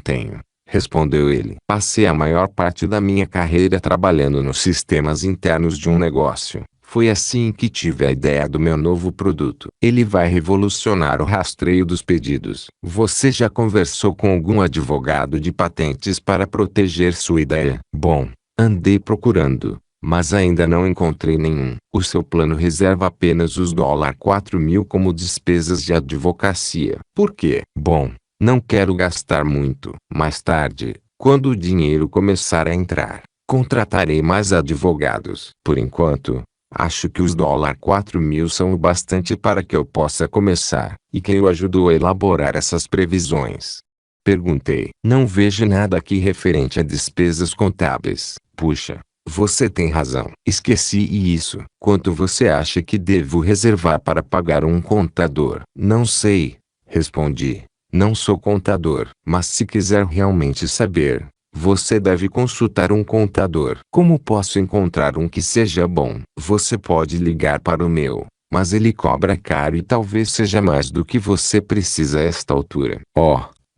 tenho, respondeu ele. Passei a maior parte da minha carreira trabalhando nos sistemas internos de um negócio. Foi assim que tive a ideia do meu novo produto. Ele vai revolucionar o rastreio dos pedidos. Você já conversou com algum advogado de patentes para proteger sua ideia? Bom, andei procurando, mas ainda não encontrei nenhum. O seu plano reserva apenas os $4.000 como despesas de advocacia. Por quê? Bom, não quero gastar muito. Mais tarde, quando o dinheiro começar a entrar, contratarei mais advogados. Por enquanto, acho que os $4.000 são o bastante para que eu possa começar. E quem o ajudou a elaborar essas previsões? Perguntei. Não vejo nada aqui referente a despesas contábeis. Puxa, você tem razão. Esqueci isso. Quanto você acha que devo reservar para pagar um contador? Não sei, respondi. Não sou contador. Mas se quiser realmente saber, você deve consultar um contador. Como posso encontrar um que seja bom? Você pode ligar para o meu, mas ele cobra caro e talvez seja mais do que você precisa a esta altura.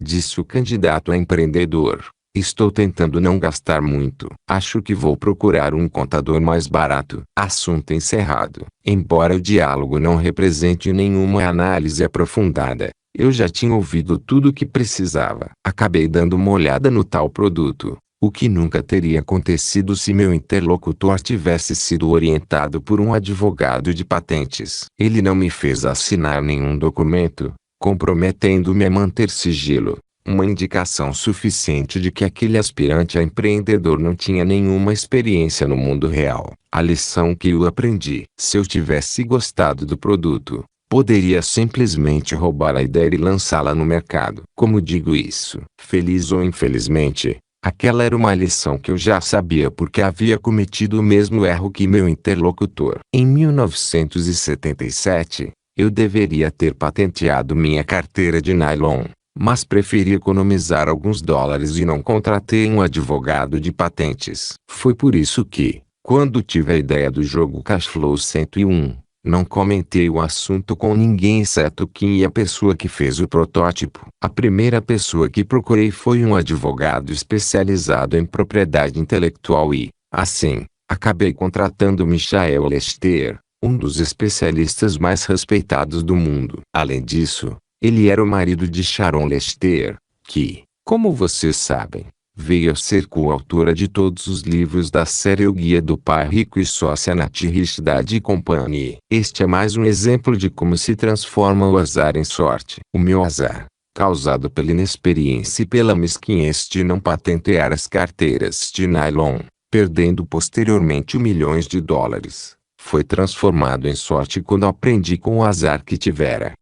Disse o candidato a empreendedor. Estou tentando não gastar muito. Acho que vou procurar um contador mais barato. Assunto encerrado. Embora o diálogo não represente nenhuma análise aprofundada, eu já tinha ouvido tudo o que precisava. Acabei dando uma olhada no tal produto, o que nunca teria acontecido se meu interlocutor tivesse sido orientado por um advogado de patentes. Ele não me fez assinar nenhum documento, comprometendo-me a manter sigilo. Uma indicação suficiente de que aquele aspirante a empreendedor não tinha nenhuma experiência no mundo real. A lição que eu aprendi: se eu tivesse gostado do produto, poderia simplesmente roubar a ideia e lançá-la no mercado. Como digo isso? Feliz ou infelizmente, aquela era uma lição que eu já sabia porque havia cometido o mesmo erro que meu interlocutor. Em 1977, eu deveria ter patenteado minha carteira de nylon, mas preferi economizar alguns dólares e não contratei um advogado de patentes. Foi por isso que, quando tive a ideia do jogo Cashflow 101, não comentei o assunto com ninguém exceto Kim e a pessoa que fez o protótipo. A primeira pessoa que procurei foi um advogado especializado em propriedade intelectual e, assim, acabei contratando Michael Lester, um dos especialistas mais respeitados do mundo. Além disso, ele era o marido de Sharon Lester, que, como vocês sabem, Veio a ser coautora de todos os livros da série O Guia do Pai Rico e Sócia Nath Richdad Company. Este é mais um exemplo de como se transforma o azar em sorte. O meu azar, causado pela inexperiência e pela mesquinhez de não patentear as carteiras de nylon, perdendo posteriormente milhões de dólares, foi transformado em sorte quando aprendi com o azar que tivera.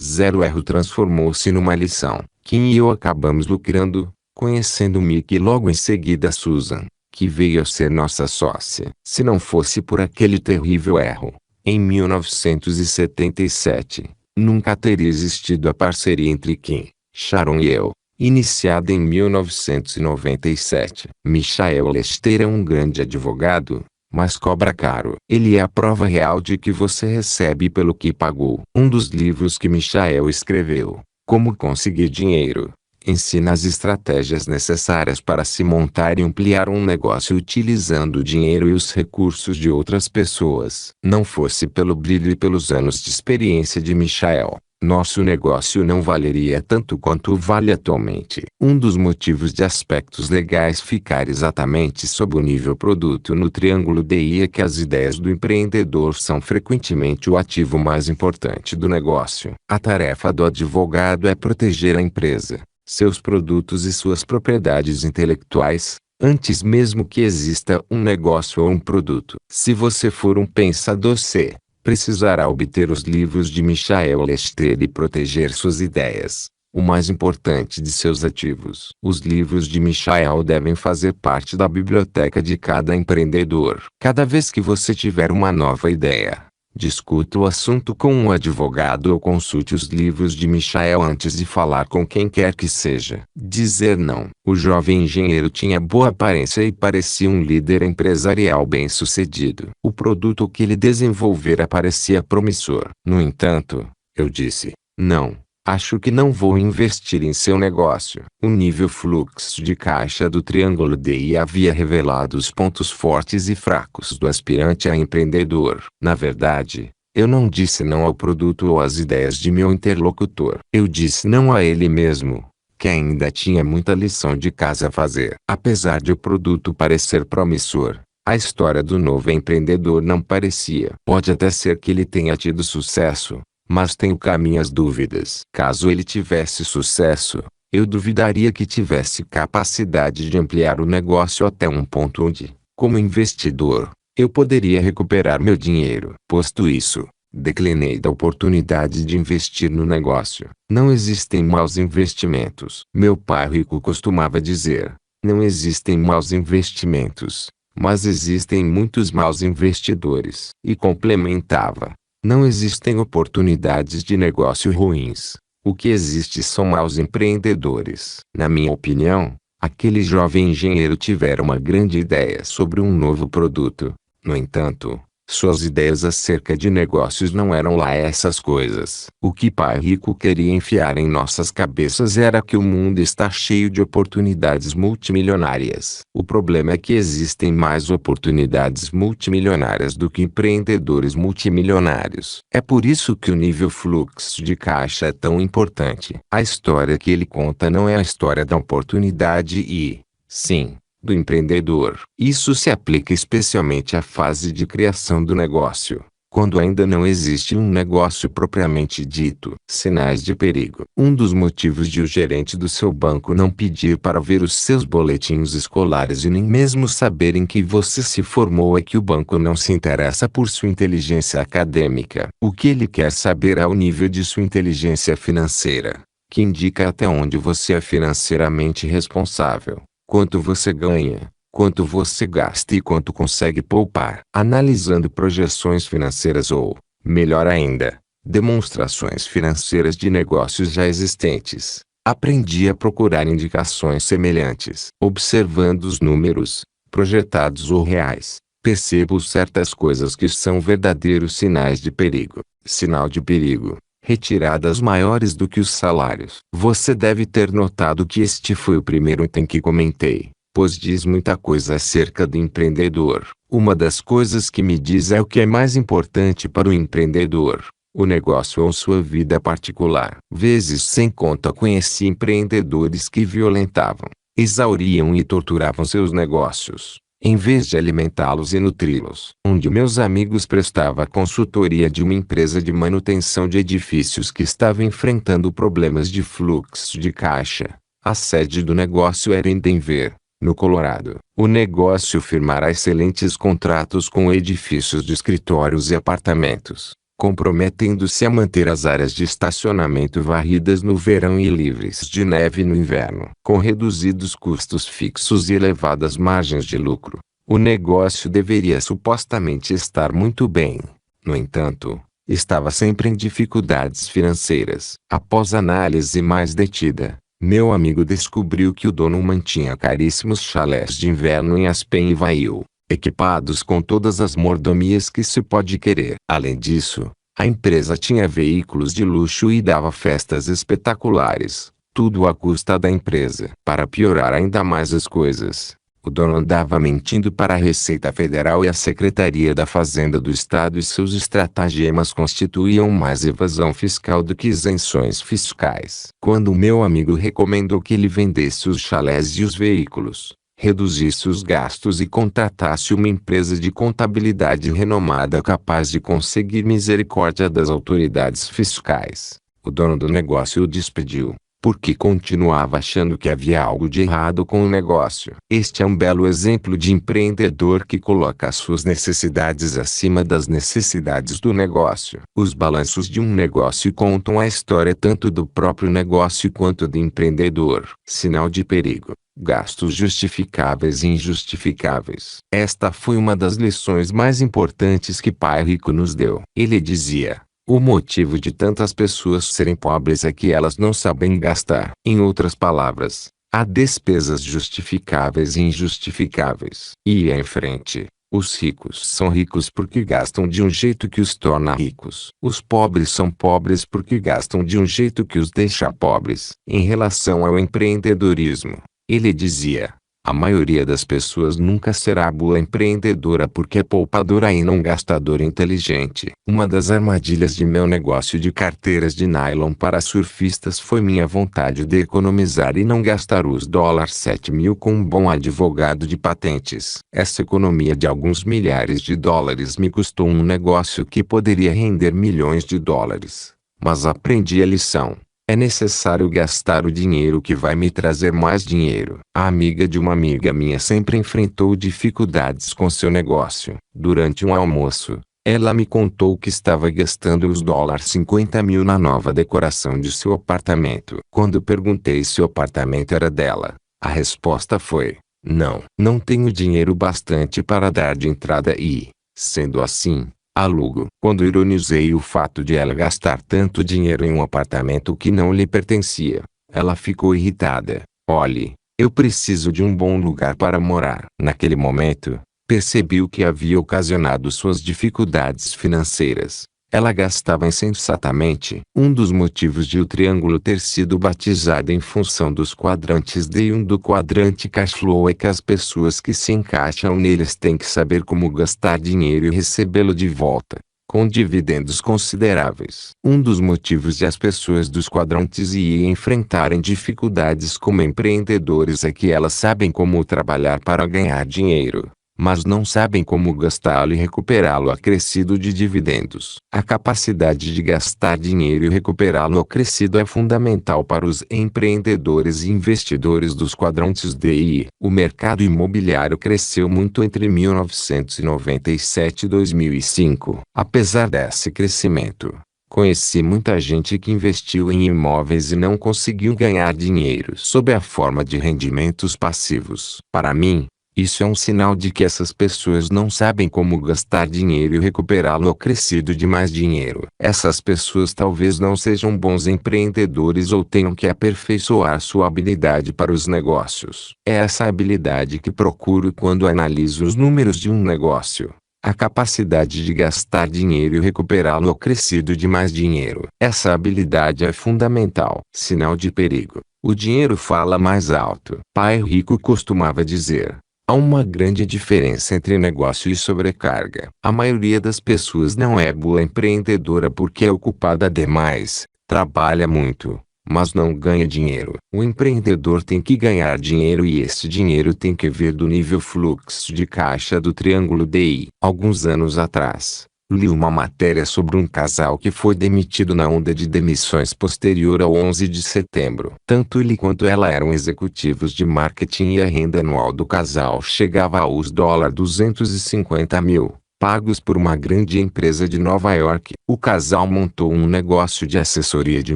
Zero erro transformou-se numa lição. Kim e eu acabamos lucrando, conhecendo Mick e logo em seguida Susan, que veio a ser nossa sócia. Se não fosse por aquele terrível erro, em 1977, nunca teria existido a parceria entre Kim, Sharon e eu, iniciada em 1997. Michael Lester é um grande advogado, mas cobra caro. Ele é a prova real de que você recebe pelo que pagou. Um dos livros que Michael escreveu, Como Conseguir Dinheiro, ensina as estratégias necessárias para se montar e ampliar um negócio utilizando o dinheiro e os recursos de outras pessoas. Não fosse pelo brilho e pelos anos de experiência de Michael, nosso negócio não valeria tanto quanto vale atualmente. Um dos motivos de aspectos legais ficar exatamente sob o nível produto no triângulo DI é que as ideias do empreendedor são frequentemente o ativo mais importante do negócio. A tarefa do advogado é proteger a empresa, seus produtos e suas propriedades intelectuais, antes mesmo que exista um negócio ou um produto. Se você for um pensador C, precisará obter os livros de Michael Lester e proteger suas ideias, o mais importante de seus ativos. Os livros de Michael devem fazer parte da biblioteca de cada empreendedor. Cada vez que você tiver uma nova ideia, discuta o assunto com um advogado ou consulte os livros de Michael antes de falar com quem quer que seja. Dizer não. O jovem engenheiro tinha boa aparência e parecia um líder empresarial bem-sucedido. O produto que ele desenvolvera parecia promissor. No entanto, eu disse: não. Acho que não vou investir em seu negócio. O nível fluxo de caixa do triângulo DI havia revelado os pontos fortes e fracos do aspirante a empreendedor. Na verdade, eu não disse não ao produto ou às ideias de meu interlocutor. Eu disse não a ele mesmo, que ainda tinha muita lição de casa a fazer. Apesar de o produto parecer promissor, a história do novo empreendedor não parecia. Pode até ser que ele tenha tido sucesso, mas tenho cá minhas dúvidas. Caso ele tivesse sucesso, eu duvidaria que tivesse capacidade de ampliar o negócio até um ponto onde, como investidor, eu poderia recuperar meu dinheiro. Posto isso, declinei da oportunidade de investir no negócio. Não existem maus investimentos. Meu pai rico costumava dizer: não existem maus investimentos, mas existem muitos maus investidores. E complementava: não existem oportunidades de negócio ruins. O que existe são maus empreendedores. Na minha opinião, aquele jovem engenheiro tivera uma grande ideia sobre um novo produto. No entanto, suas ideias acerca de negócios não eram lá essas coisas. O que pai rico queria enfiar em nossas cabeças era que o mundo está cheio de oportunidades multimilionárias. O problema é que existem mais oportunidades multimilionárias do que empreendedores multimilionários. É por isso que o nível fluxo de caixa é tão importante. A história que ele conta não é a história da oportunidade e, sim, do empreendedor. Isso se aplica especialmente à fase de criação do negócio, quando ainda não existe um negócio propriamente dito. Sinais de perigo. Um dos motivos de o gerente do seu banco não pedir para ver os seus boletins escolares e nem mesmo saber em que você se formou é que o banco não se interessa por sua inteligência acadêmica. O que ele quer saber é o nível de sua inteligência financeira, que indica até onde você é financeiramente responsável. Quanto você ganha, quanto você gasta e quanto consegue poupar. Analisando projeções financeiras ou, melhor ainda, demonstrações financeiras de negócios já existentes, aprendi a procurar indicações semelhantes. Observando os números, projetados ou reais, percebo certas coisas que são verdadeiros sinais de perigo. Sinal de perigo: retiradas maiores do que os salários. Você deve ter notado que este foi o primeiro item que comentei, pois diz muita coisa acerca do empreendedor. Uma das coisas que me diz é o que é mais importante para o empreendedor: o negócio ou sua vida particular. Vezes sem conta conheci empreendedores que violentavam, exauriam e torturavam seus negócios, em vez de alimentá-los e nutri-los. Um de meus amigos prestava consultoria de uma empresa de manutenção de edifícios que estava enfrentando problemas de fluxo de caixa. A sede do negócio era em Denver, no Colorado. O negócio firmará excelentes contratos com edifícios de escritórios e apartamentos, comprometendo-se a manter as áreas de estacionamento varridas no verão e livres de neve no inverno. Com reduzidos custos fixos e elevadas margens de lucro, o negócio deveria supostamente estar muito bem. No entanto, estava sempre em dificuldades financeiras. Após análise mais detida, meu amigo descobriu que o dono mantinha caríssimos chalés de inverno em Aspen e Vail, equipados com todas as mordomias que se pode querer. Além disso, a empresa tinha veículos de luxo e dava festas espetaculares, tudo à custa da empresa. Para piorar ainda mais as coisas, o dono andava mentindo para a Receita Federal e a Secretaria da Fazenda do Estado, e seus estratagemas constituíam mais evasão fiscal do que isenções fiscais. Quando meu amigo recomendou que ele vendesse os chalés e os veículos, reduzisse os gastos e contratasse uma empresa de contabilidade renomada capaz de conseguir misericórdia das autoridades fiscais, o dono do negócio o despediu, porque continuava achando que havia algo de errado com o negócio. Este é um belo exemplo de empreendedor que coloca as suas necessidades acima das necessidades do negócio. Os balanços de um negócio contam a história tanto do próprio negócio quanto do empreendedor. Sinal de perigo: gastos justificáveis e injustificáveis. Esta foi uma das lições mais importantes que Pai Rico nos deu. Ele dizia: o motivo de tantas pessoas serem pobres é que elas não sabem gastar. Em outras palavras, há despesas justificáveis e injustificáveis. E ia em frente: os ricos são ricos porque gastam de um jeito que os torna ricos. Os pobres são pobres porque gastam de um jeito que os deixa pobres. Em relação ao empreendedorismo, ele dizia: a maioria das pessoas nunca será boa empreendedora porque é poupadora e não gastadora inteligente. Uma das armadilhas de meu negócio de carteiras de nylon para surfistas foi minha vontade de economizar e não gastar os $7.000 com um bom advogado de patentes. Essa economia de alguns milhares de dólares me custou um negócio que poderia render milhões de dólares. Mas aprendi a lição. É necessário gastar o dinheiro que vai me trazer mais dinheiro. A amiga de uma amiga minha sempre enfrentou dificuldades com seu negócio. Durante um almoço, ela me contou que estava gastando os $50.000 na nova decoração de seu apartamento. Quando perguntei se o apartamento era dela, a resposta foi: não tenho dinheiro bastante para dar de entrada e, sendo assim, alugo. Quando ironizei o fato de ela gastar tanto dinheiro em um apartamento que não lhe pertencia, ela ficou irritada. Olhe, eu preciso de um bom lugar para morar. Naquele momento, percebi o que havia ocasionado suas dificuldades financeiras. Ela gastava insensatamente. Um dos motivos de o triângulo ter sido batizado em função dos quadrantes D e um do quadrante cash flow é que as pessoas que se encaixam neles têm que saber como gastar dinheiro e recebê-lo de volta, com dividendos consideráveis. Um dos motivos de as pessoas dos quadrantes I enfrentarem dificuldades como empreendedores é que elas sabem como trabalhar para ganhar dinheiro, mas não sabem como gastá-lo e recuperá-lo acrescido de dividendos. A capacidade de gastar dinheiro e recuperá-lo acrescido é fundamental para os empreendedores e investidores dos quadrantes D e I. O mercado imobiliário cresceu muito entre 1997 e 2005. Apesar desse crescimento, conheci muita gente que investiu em imóveis e não conseguiu ganhar dinheiro sob a forma de rendimentos passivos. Para mim, isso é um sinal de que essas pessoas não sabem como gastar dinheiro e recuperá-lo acrescido de mais dinheiro. Essas pessoas talvez não sejam bons empreendedores ou tenham que aperfeiçoar sua habilidade para os negócios. É essa habilidade que procuro quando analiso os números de um negócio: a capacidade de gastar dinheiro e recuperá-lo acrescido de mais dinheiro. Essa habilidade é fundamental. Sinal de perigo: o dinheiro fala mais alto. Pai Rico costumava dizer: há uma grande diferença entre negócio e sobrecarga. A maioria das pessoas não é boa empreendedora porque é ocupada demais, trabalha muito, mas não ganha dinheiro. O empreendedor tem que ganhar dinheiro e esse dinheiro tem que vir do nível fluxo de caixa do triângulo DI. Alguns anos atrás, li uma matéria sobre um casal que foi demitido na onda de demissões posterior ao 11 de setembro. Tanto ele quanto ela eram executivos de marketing e a renda anual do casal chegava aos $250 mil, pagos por uma grande empresa de Nova York. O casal montou um negócio de assessoria de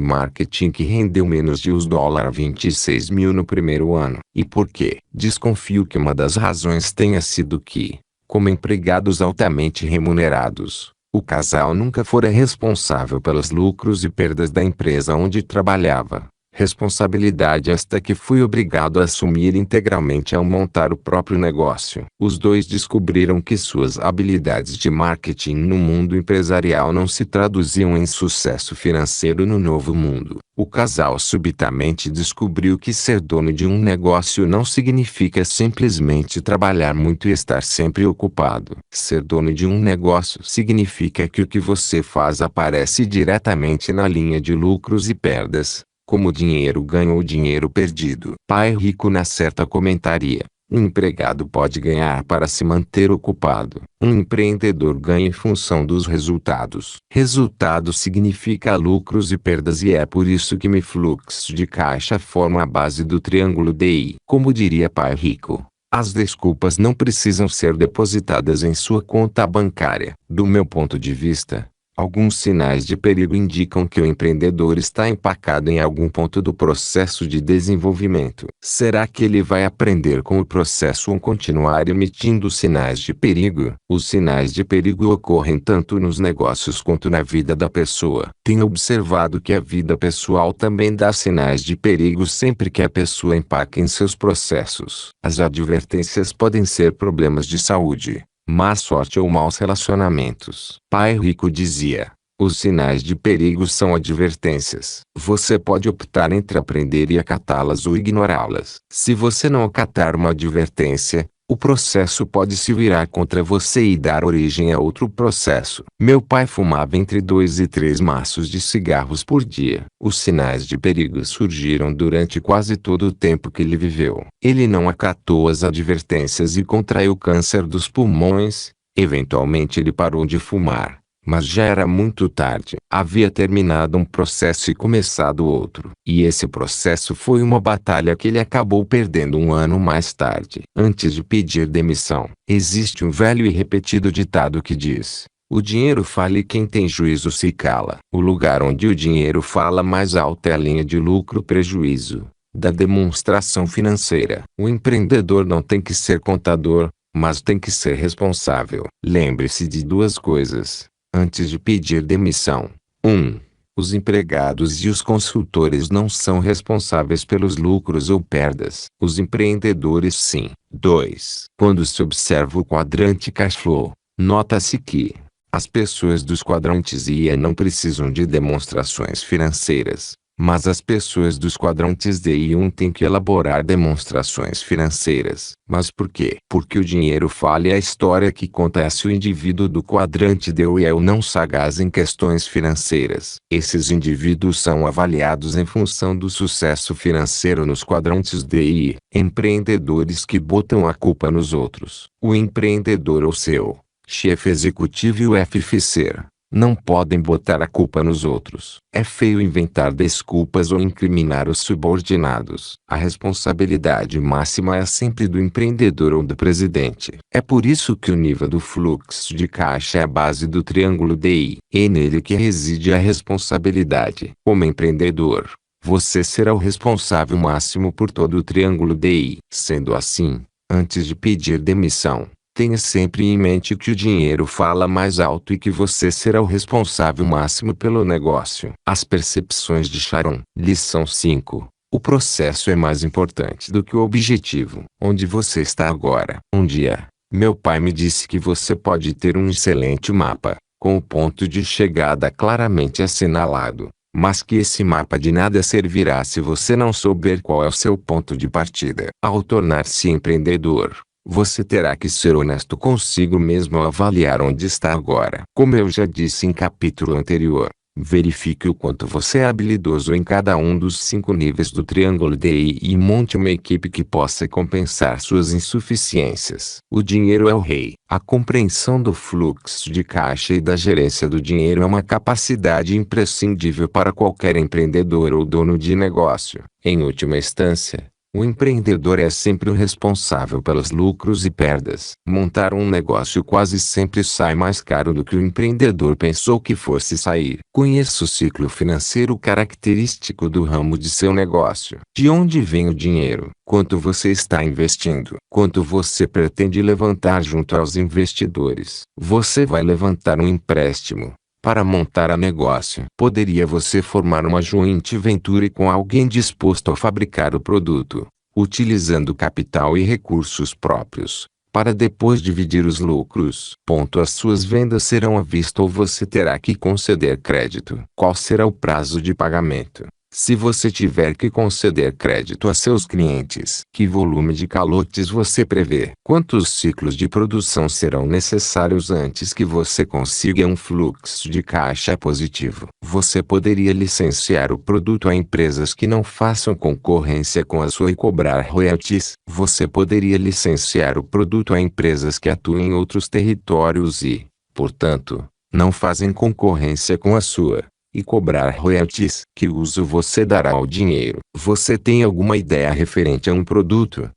marketing que rendeu menos de $26 mil no primeiro ano. E por quê? Desconfio que uma das razões tenha sido que, como empregados altamente remunerados, o casal nunca fora responsável pelos lucros e perdas da empresa onde trabalhava. Responsabilidade esta que fui obrigado a assumir integralmente ao montar o próprio negócio. Os dois descobriram que suas habilidades de marketing no mundo empresarial não se traduziam em sucesso financeiro no novo mundo. O casal subitamente descobriu que ser dono de um negócio não significa simplesmente trabalhar muito e estar sempre ocupado. Ser dono de um negócio significa que o que você faz aparece diretamente na linha de lucros e perdas, como dinheiro ganho ou dinheiro perdido. Pai Rico na certa comentaria: um empregado pode ganhar para se manter ocupado. Um empreendedor ganha em função dos resultados. Resultado significa lucros e perdas e é por isso que meu fluxo de caixa forma a base do triângulo DI. Como diria Pai Rico, as desculpas não precisam ser depositadas em sua conta bancária. Do meu ponto de vista, alguns sinais de perigo indicam que o empreendedor está empacado em algum ponto do processo de desenvolvimento. Será que ele vai aprender com o processo ou continuar emitindo sinais de perigo? Os sinais de perigo ocorrem tanto nos negócios quanto na vida da pessoa. Tenho observado que a vida pessoal também dá sinais de perigo sempre que a pessoa empaca em seus processos. As advertências podem ser problemas de saúde, má sorte ou maus relacionamentos. Pai Rico dizia: os sinais de perigo são advertências. Você pode optar entre aprender e acatá-las ou ignorá-las. Se você não acatar uma advertência, o processo pode se virar contra você e dar origem a outro processo. Meu pai fumava entre 2 e 3 maços de cigarros por dia. Os sinais de perigo surgiram durante quase todo o tempo que ele viveu. Ele não acatou as advertências e contraiu câncer dos pulmões. Eventualmente ele parou de fumar, mas já era muito tarde. Havia terminado um processo e começado outro. E esse processo foi uma batalha que ele acabou perdendo um ano mais tarde. Antes de pedir demissão, existe um velho e repetido ditado que diz: o dinheiro fala e quem tem juízo se cala. O lugar onde o dinheiro fala mais alto é a linha de lucro-prejuízo da demonstração financeira. O empreendedor não tem que ser contador, mas tem que ser responsável. Lembre-se de duas coisas antes de pedir demissão. 1. Os empregados e os consultores não são responsáveis pelos lucros ou perdas. Os empreendedores sim. 2. Quando se observa o quadrante cash flow, nota-se que as pessoas dos quadrantes IA não precisam de demonstrações financeiras, mas as pessoas dos quadrantes D e 1 têm que elaborar demonstrações financeiras. Mas por quê? Porque o dinheiro fala e a história que conta é se o indivíduo do quadrante D é o não sagaz em questões financeiras. Esses indivíduos são avaliados em função do sucesso financeiro nos quadrantes D e I. Empreendedores que botam a culpa nos outros. O empreendedor ou seu chefe executivo e o FFC não podem botar a culpa nos outros. É feio inventar desculpas ou incriminar os subordinados. A responsabilidade máxima é sempre do empreendedor ou do presidente. É por isso que o nível do fluxo de caixa é a base do triângulo DI. É nele que reside a responsabilidade. Como empreendedor, você será o responsável máximo por todo o triângulo DI. Sendo assim, antes de pedir demissão, tenha sempre em mente que o dinheiro fala mais alto e que você será o responsável máximo pelo negócio. As percepções de Sharon. Lição 5. O processo é mais importante do que o objetivo. Onde você está agora? Um dia, meu pai me disse que você pode ter um excelente mapa, com o ponto de chegada claramente assinalado, mas que esse mapa de nada servirá se você não souber qual é o seu ponto de partida. Ao tornar-se empreendedor, você terá que ser honesto consigo mesmo ao avaliar onde está agora. Como eu já disse em capítulo anterior, Verifique o quanto você é habilidoso em cada um dos 5 níveis do triângulo DI e monte uma equipe que possa compensar suas insuficiências. O dinheiro é o rei. A compreensão do fluxo de caixa e da gerência do dinheiro é uma capacidade imprescindível para qualquer empreendedor ou dono de negócio. Em última instância, o empreendedor é sempre o responsável pelos lucros e perdas. Montar um negócio quase sempre sai mais caro do que o empreendedor pensou que fosse sair. Conheça o ciclo financeiro característico do ramo de seu negócio. De onde vem o dinheiro? Quanto você está investindo? Quanto você pretende levantar junto aos investidores? Você vai levantar um empréstimo para montar a negócio? Poderia você formar uma joint venture com alguém disposto a fabricar o produto, utilizando capital e recursos próprios, para depois dividir os lucros? As suas vendas serão à vista ou você terá que conceder crédito? Qual será o prazo de pagamento? Se você tiver que conceder crédito a seus clientes, que volume de calotes você prevê? Quantos ciclos de produção serão necessários antes que você consiga um fluxo de caixa positivo? Você poderia licenciar o produto a empresas que não façam concorrência com a sua e cobrar royalties? Você poderia licenciar o produto a empresas que atuam em outros territórios e, portanto, não fazem concorrência com a sua, e cobrar royalties? Que uso você dará ao dinheiro? Você tem alguma ideia referente a um produto?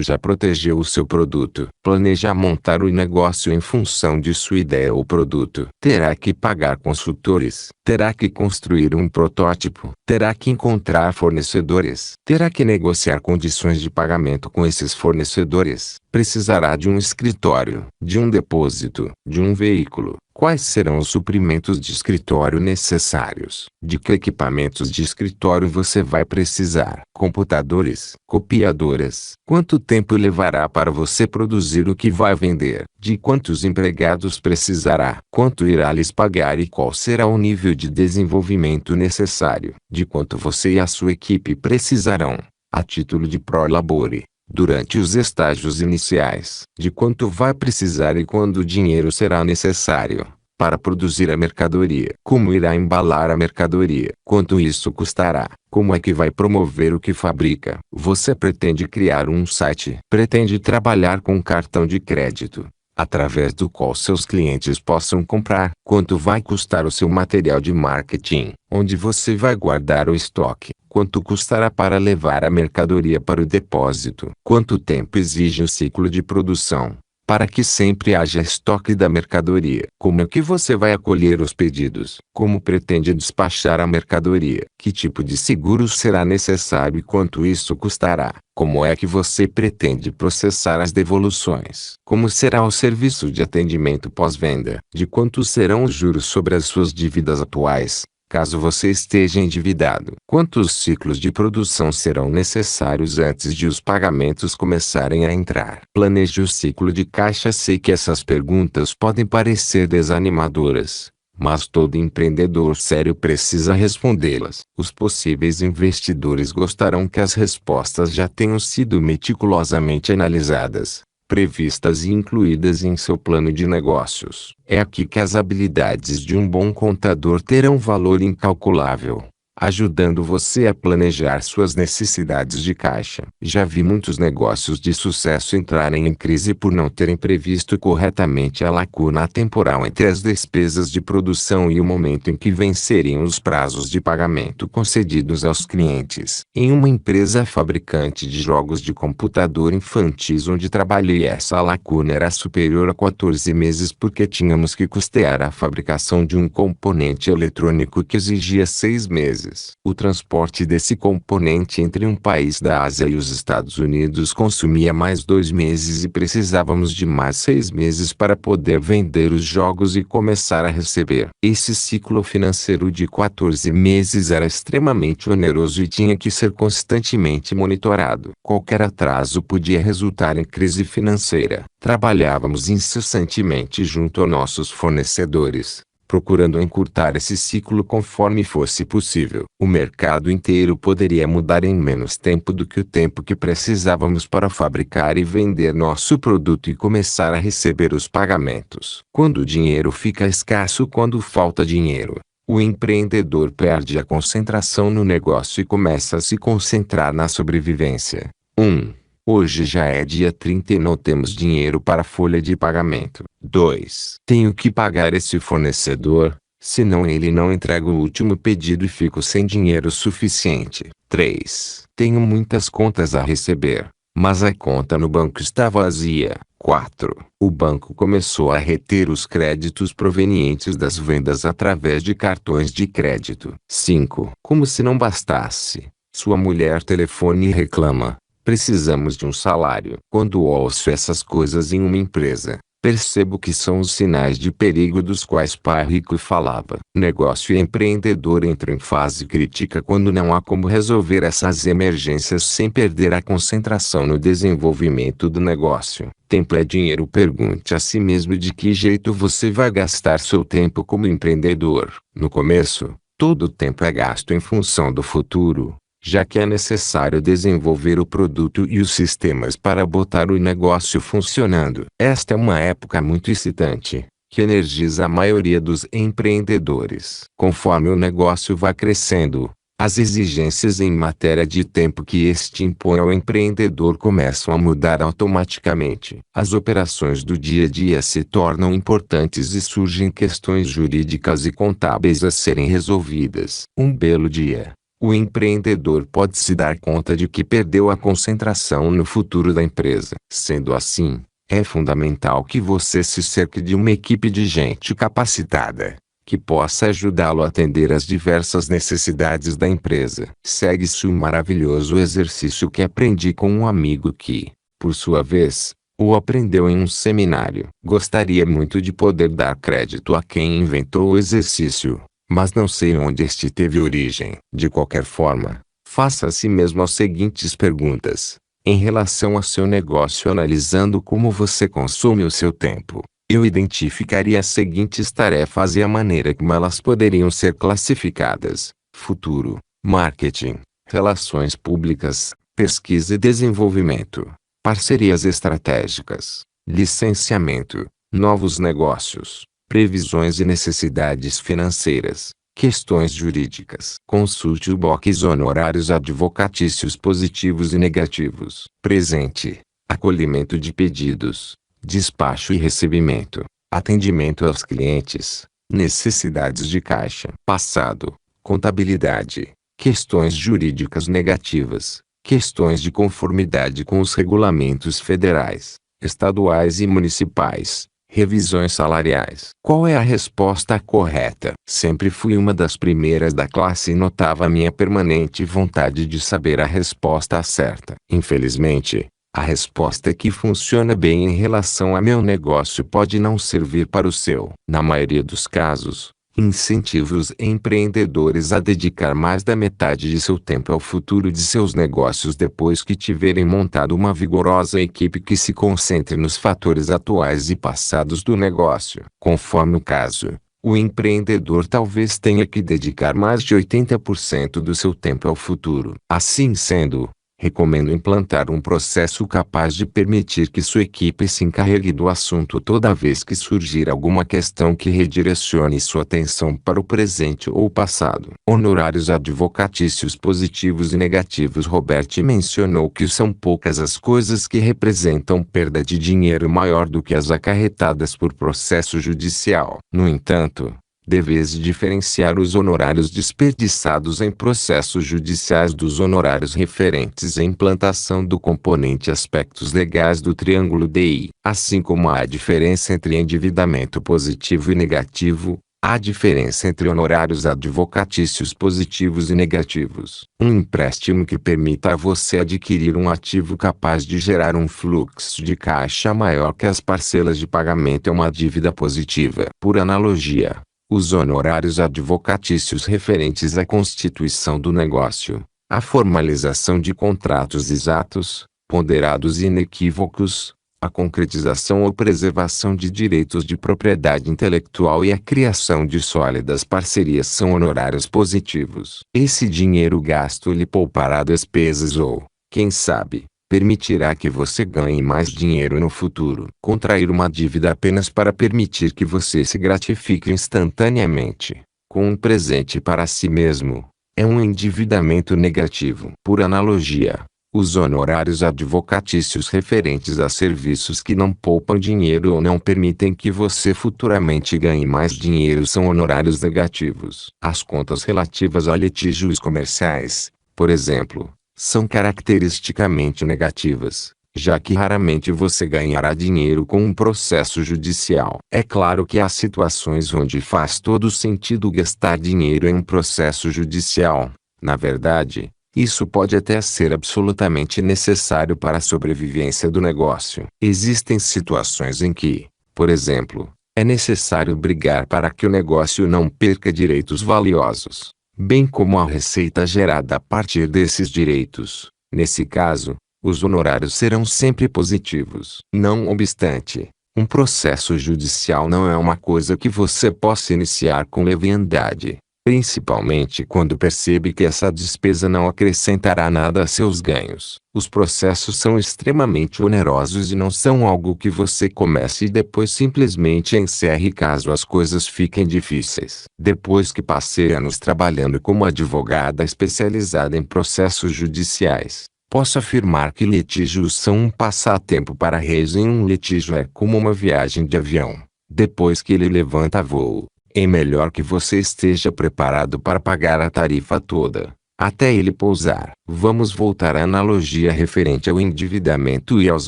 Já protegeu o seu produto? Planeja montar o negócio em função de sua ideia ou produto? Terá que pagar consultores? Terá que construir um protótipo? Terá que encontrar fornecedores? Terá que negociar condições de pagamento com esses fornecedores? Precisará de um escritório, de um depósito, de um veículo? Quais serão os suprimentos de escritório necessários? De que equipamentos de escritório você vai precisar? Computadores? Copiadoras? Quanto tempo levará para você produzir o que vai vender? De quantos empregados precisará? Quanto irá lhes pagar e qual será o nível de desenvolvimento necessário? De quanto você e a sua equipe precisarão, a título de prolabore, durante os estágios iniciais? De quanto vai precisar e quando o dinheiro será necessário para produzir a mercadoria? Como irá embalar a mercadoria? Quanto isso custará? Como é que vai promover o que fabrica? Você pretende criar um site? Pretende trabalhar com cartão de crédito, através do qual seus clientes possam comprar? Quanto vai custar o seu material de marketing? Onde você vai guardar o estoque? Quanto custará para levar a mercadoria para o depósito? Quanto tempo exige o ciclo de produção, para que sempre haja estoque da mercadoria? Como é que você vai acolher os pedidos? Como pretende despachar a mercadoria? Que tipo de seguro será necessário e quanto isso custará? Como é que você pretende processar as devoluções? Como será o serviço de atendimento pós-venda? De quanto serão os juros sobre as suas dívidas atuais, caso você esteja endividado? Quantos ciclos de produção serão necessários antes de os pagamentos começarem a entrar? Planeje o ciclo de caixa. Sei que essas perguntas podem parecer desanimadoras, mas todo empreendedor sério precisa respondê-las. Os possíveis investidores gostarão que as respostas já tenham sido meticulosamente analisadas, previstas e incluídas em seu plano de negócios. É aqui que as habilidades de um bom contador terão valor incalculável, ajudando você a planejar suas necessidades de caixa. Já vi muitos negócios de sucesso entrarem em crise por não terem previsto corretamente a lacuna temporal entre as despesas de produção e o momento em que venceriam os prazos de pagamento concedidos aos clientes. Em uma empresa fabricante de jogos de computador infantis onde trabalhei, essa lacuna era superior a 14 meses porque tínhamos que custear a fabricação de um componente eletrônico que exigia 6 meses. O transporte desse componente entre um país da Ásia e os Estados Unidos consumia mais 2 meses e precisávamos de mais 6 meses para poder vender os jogos e começar a receber. Esse ciclo financeiro de 14 meses era extremamente oneroso e tinha que ser constantemente monitorado. Qualquer atraso podia resultar em crise financeira. Trabalhávamos incessantemente junto a nossos fornecedores, procurando encurtar esse ciclo conforme fosse possível. O mercado inteiro poderia mudar em menos tempo do que o tempo que precisávamos para fabricar e vender nosso produto e começar a receber os pagamentos. Quando o dinheiro fica escasso, quando falta dinheiro, O empreendedor perde a concentração no negócio e começa a se concentrar na sobrevivência. 1. Hoje já é dia 30 e não temos dinheiro para a folha de pagamento. 2. Tenho que pagar esse fornecedor, senão ele não entrega o último pedido e fico sem dinheiro suficiente. 3. Tenho muitas contas a receber, mas a conta no banco está vazia. 4. O banco começou a reter os créditos provenientes das vendas através de cartões de crédito. 5. Como se não bastasse, sua mulher telefona e reclama: precisamos de um salário. Quando ouço essas coisas em uma empresa, percebo que são os sinais de perigo dos quais Pai Rico falava. Negócio empreendedor entra em fase crítica quando não há como resolver essas emergências sem perder a concentração no desenvolvimento do negócio. Tempo é dinheiro. Pergunte a si mesmo de que jeito você vai gastar seu tempo como empreendedor. No começo, todo o tempo é gasto em função do futuro, já que é necessário desenvolver o produto e os sistemas para botar o negócio funcionando. Esta é uma época muito excitante, que energiza a maioria dos empreendedores. Conforme o negócio vai crescendo, as exigências em matéria de tempo que este impõe ao empreendedor começam a mudar automaticamente. As operações do dia a dia se tornam importantes e surgem questões jurídicas e contábeis a serem resolvidas. Um belo dia, o empreendedor pode se dar conta de que perdeu a concentração no futuro da empresa. Sendo assim, é fundamental que você se cerque de uma equipe de gente capacitada, que possa ajudá-lo a atender às diversas necessidades da empresa. Segue-se um maravilhoso exercício que aprendi com um amigo que, por sua vez, o aprendeu em um seminário. Gostaria muito de poder dar crédito a quem inventou o exercício, mas não sei onde este teve origem. De qualquer forma, faça a si mesmo as seguintes perguntas. Em relação a seu negócio, analisando como você consome o seu tempo, eu identificaria as seguintes tarefas e a maneira como elas poderiam ser classificadas: futuro, marketing, relações públicas, pesquisa e desenvolvimento, parcerias estratégicas, licenciamento, novos negócios, previsões e necessidades financeiras, questões jurídicas. Consulte o box honorários advocatícios positivos e negativos. Presente, acolhimento de pedidos, despacho e recebimento, atendimento aos clientes, necessidades de caixa. Passado, contabilidade, questões jurídicas negativas, questões de conformidade com os regulamentos federais, estaduais e municipais, revisões salariais. Qual é a resposta correta? Sempre fui uma das primeiras da classe e notava minha permanente vontade de saber a resposta certa. Infelizmente, a resposta que funciona bem em relação a meu negócio pode não servir para o seu. Na maioria dos casos, incentivo os empreendedores a dedicar mais da metade de seu tempo ao futuro de seus negócios depois que tiverem montado uma vigorosa equipe que se concentre nos fatores atuais e passados do negócio. Conforme o caso, o empreendedor talvez tenha que dedicar mais de 80% do seu tempo ao futuro. Assim sendo, recomendo implantar um processo capaz de permitir que sua equipe se encarregue do assunto toda vez que surgir alguma questão que redirecione sua atenção para o presente ou passado. Honorários advocatícios positivos e negativos. Robert mencionou que são poucas as coisas que representam perda de dinheiro maior do que as acarretadas por processo judicial. No entanto, deveis diferenciar os honorários desperdiçados em processos judiciais dos honorários referentes à implantação do componente aspectos legais do triângulo DI. Assim como há diferença entre endividamento positivo e negativo, há diferença entre honorários advocatícios positivos e negativos. Um empréstimo que permita a você adquirir um ativo capaz de gerar um fluxo de caixa maior que as parcelas de pagamento é uma dívida positiva. Por analogia, os honorários advocatícios referentes à constituição do negócio, à formalização de contratos exatos, ponderados e inequívocos, a concretização ou preservação de direitos de propriedade intelectual e a criação de sólidas parcerias são honorários positivos. Esse dinheiro gasto lhe poupará despesas ou, quem sabe, permitirá que você ganhe mais dinheiro no futuro. Contrair uma dívida apenas para permitir que você se gratifique instantaneamente, com um presente para si mesmo. É um endividamento negativo. Por analogia, os honorários advocatícios referentes a serviços que não poupam dinheiro ou não permitem que você futuramente ganhe mais dinheiro são honorários negativos. As contas relativas a litígios comerciais, por exemplo, são caracteristicamente negativas, já que raramente você ganhará dinheiro com um processo judicial. É claro que há situações onde faz todo sentido gastar dinheiro em um processo judicial. Na verdade, isso pode até ser absolutamente necessário para a sobrevivência do negócio. Existem situações em que, por exemplo, é necessário brigar para que o negócio não perca direitos valiosos, bem como a receita gerada a partir desses direitos. Nesse caso, os honorários serão sempre positivos. Não obstante, um processo judicial não é uma coisa que você possa iniciar com leviandade, principalmente quando percebe que essa despesa não acrescentará nada a seus ganhos. Os processos são extremamente onerosos e não são algo que você comece e depois simplesmente encerre caso as coisas fiquem difíceis. Depois que passei anos trabalhando como advogada especializada em processos judiciais, posso afirmar que litígios são um passatempo para reis e um litígio é como uma viagem de avião. Depois que ele levanta voo, é melhor que você esteja preparado para pagar a tarifa toda, até ele pousar. Vamos voltar à analogia referente ao endividamento e aos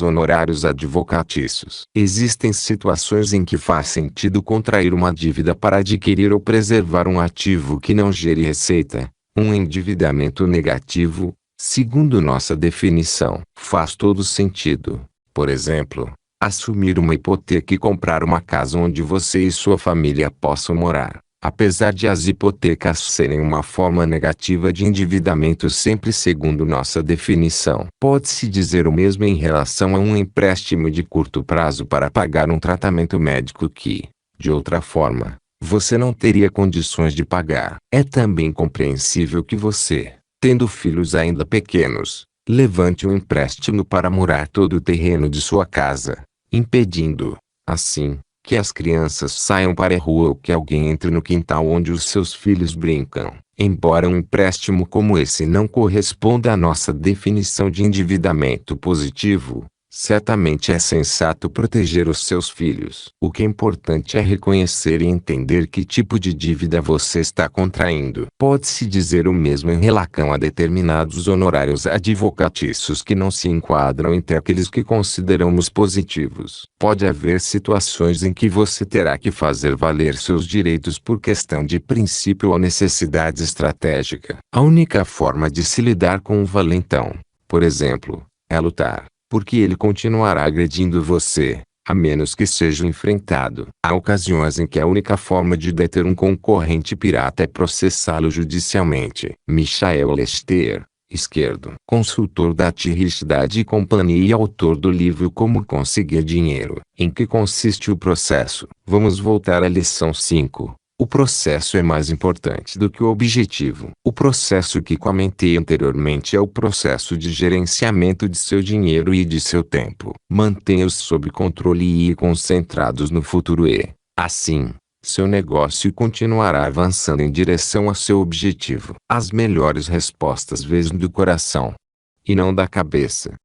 honorários advocatícios. Existem situações em que faz sentido contrair uma dívida para adquirir ou preservar um ativo que não gere receita. Um endividamento negativo, segundo nossa definição, faz todo sentido. Por exemplo, assumir uma hipoteca e comprar uma casa onde você e sua família possam morar. Apesar de as hipotecas serem uma forma negativa de endividamento sempre segundo nossa definição, pode-se dizer o mesmo em relação a um empréstimo de curto prazo para pagar um tratamento médico que, de outra forma, você não teria condições de pagar. É também compreensível que você, tendo filhos ainda pequenos, levante um empréstimo para murar todo o terreno de sua casa, impedindo, assim, que as crianças saiam para a rua ou que alguém entre no quintal onde os seus filhos brincam. Embora um empréstimo como esse não corresponda à nossa definição de endividamento positivo, certamente é sensato proteger os seus filhos. O que é importante é reconhecer e entender que tipo de dívida você está contraindo. Pode-se dizer o mesmo em relação a determinados honorários advocatícios que não se enquadram entre aqueles que consideramos positivos. Pode haver situações em que você terá que fazer valer seus direitos por questão de princípio ou necessidade estratégica. A única forma de se lidar com um valentão, por exemplo, é lutar, porque ele continuará agredindo você, a menos que seja enfrentado. Há ocasiões em que a única forma de deter um concorrente pirata é processá-lo judicialmente. Michael Lester, esquerdo, consultor da Tirrichidade e Companhia e autor do livro Como Conseguir Dinheiro. Em que consiste o processo? Vamos voltar à lição 5. O processo é mais importante do que o objetivo. O processo que comentei anteriormente é o processo de gerenciamento de seu dinheiro e de seu tempo. Mantenha-os sob controle e concentrados no futuro e, assim, seu negócio continuará avançando em direção a seu objetivo. As melhores respostas vêm do coração e não da cabeça.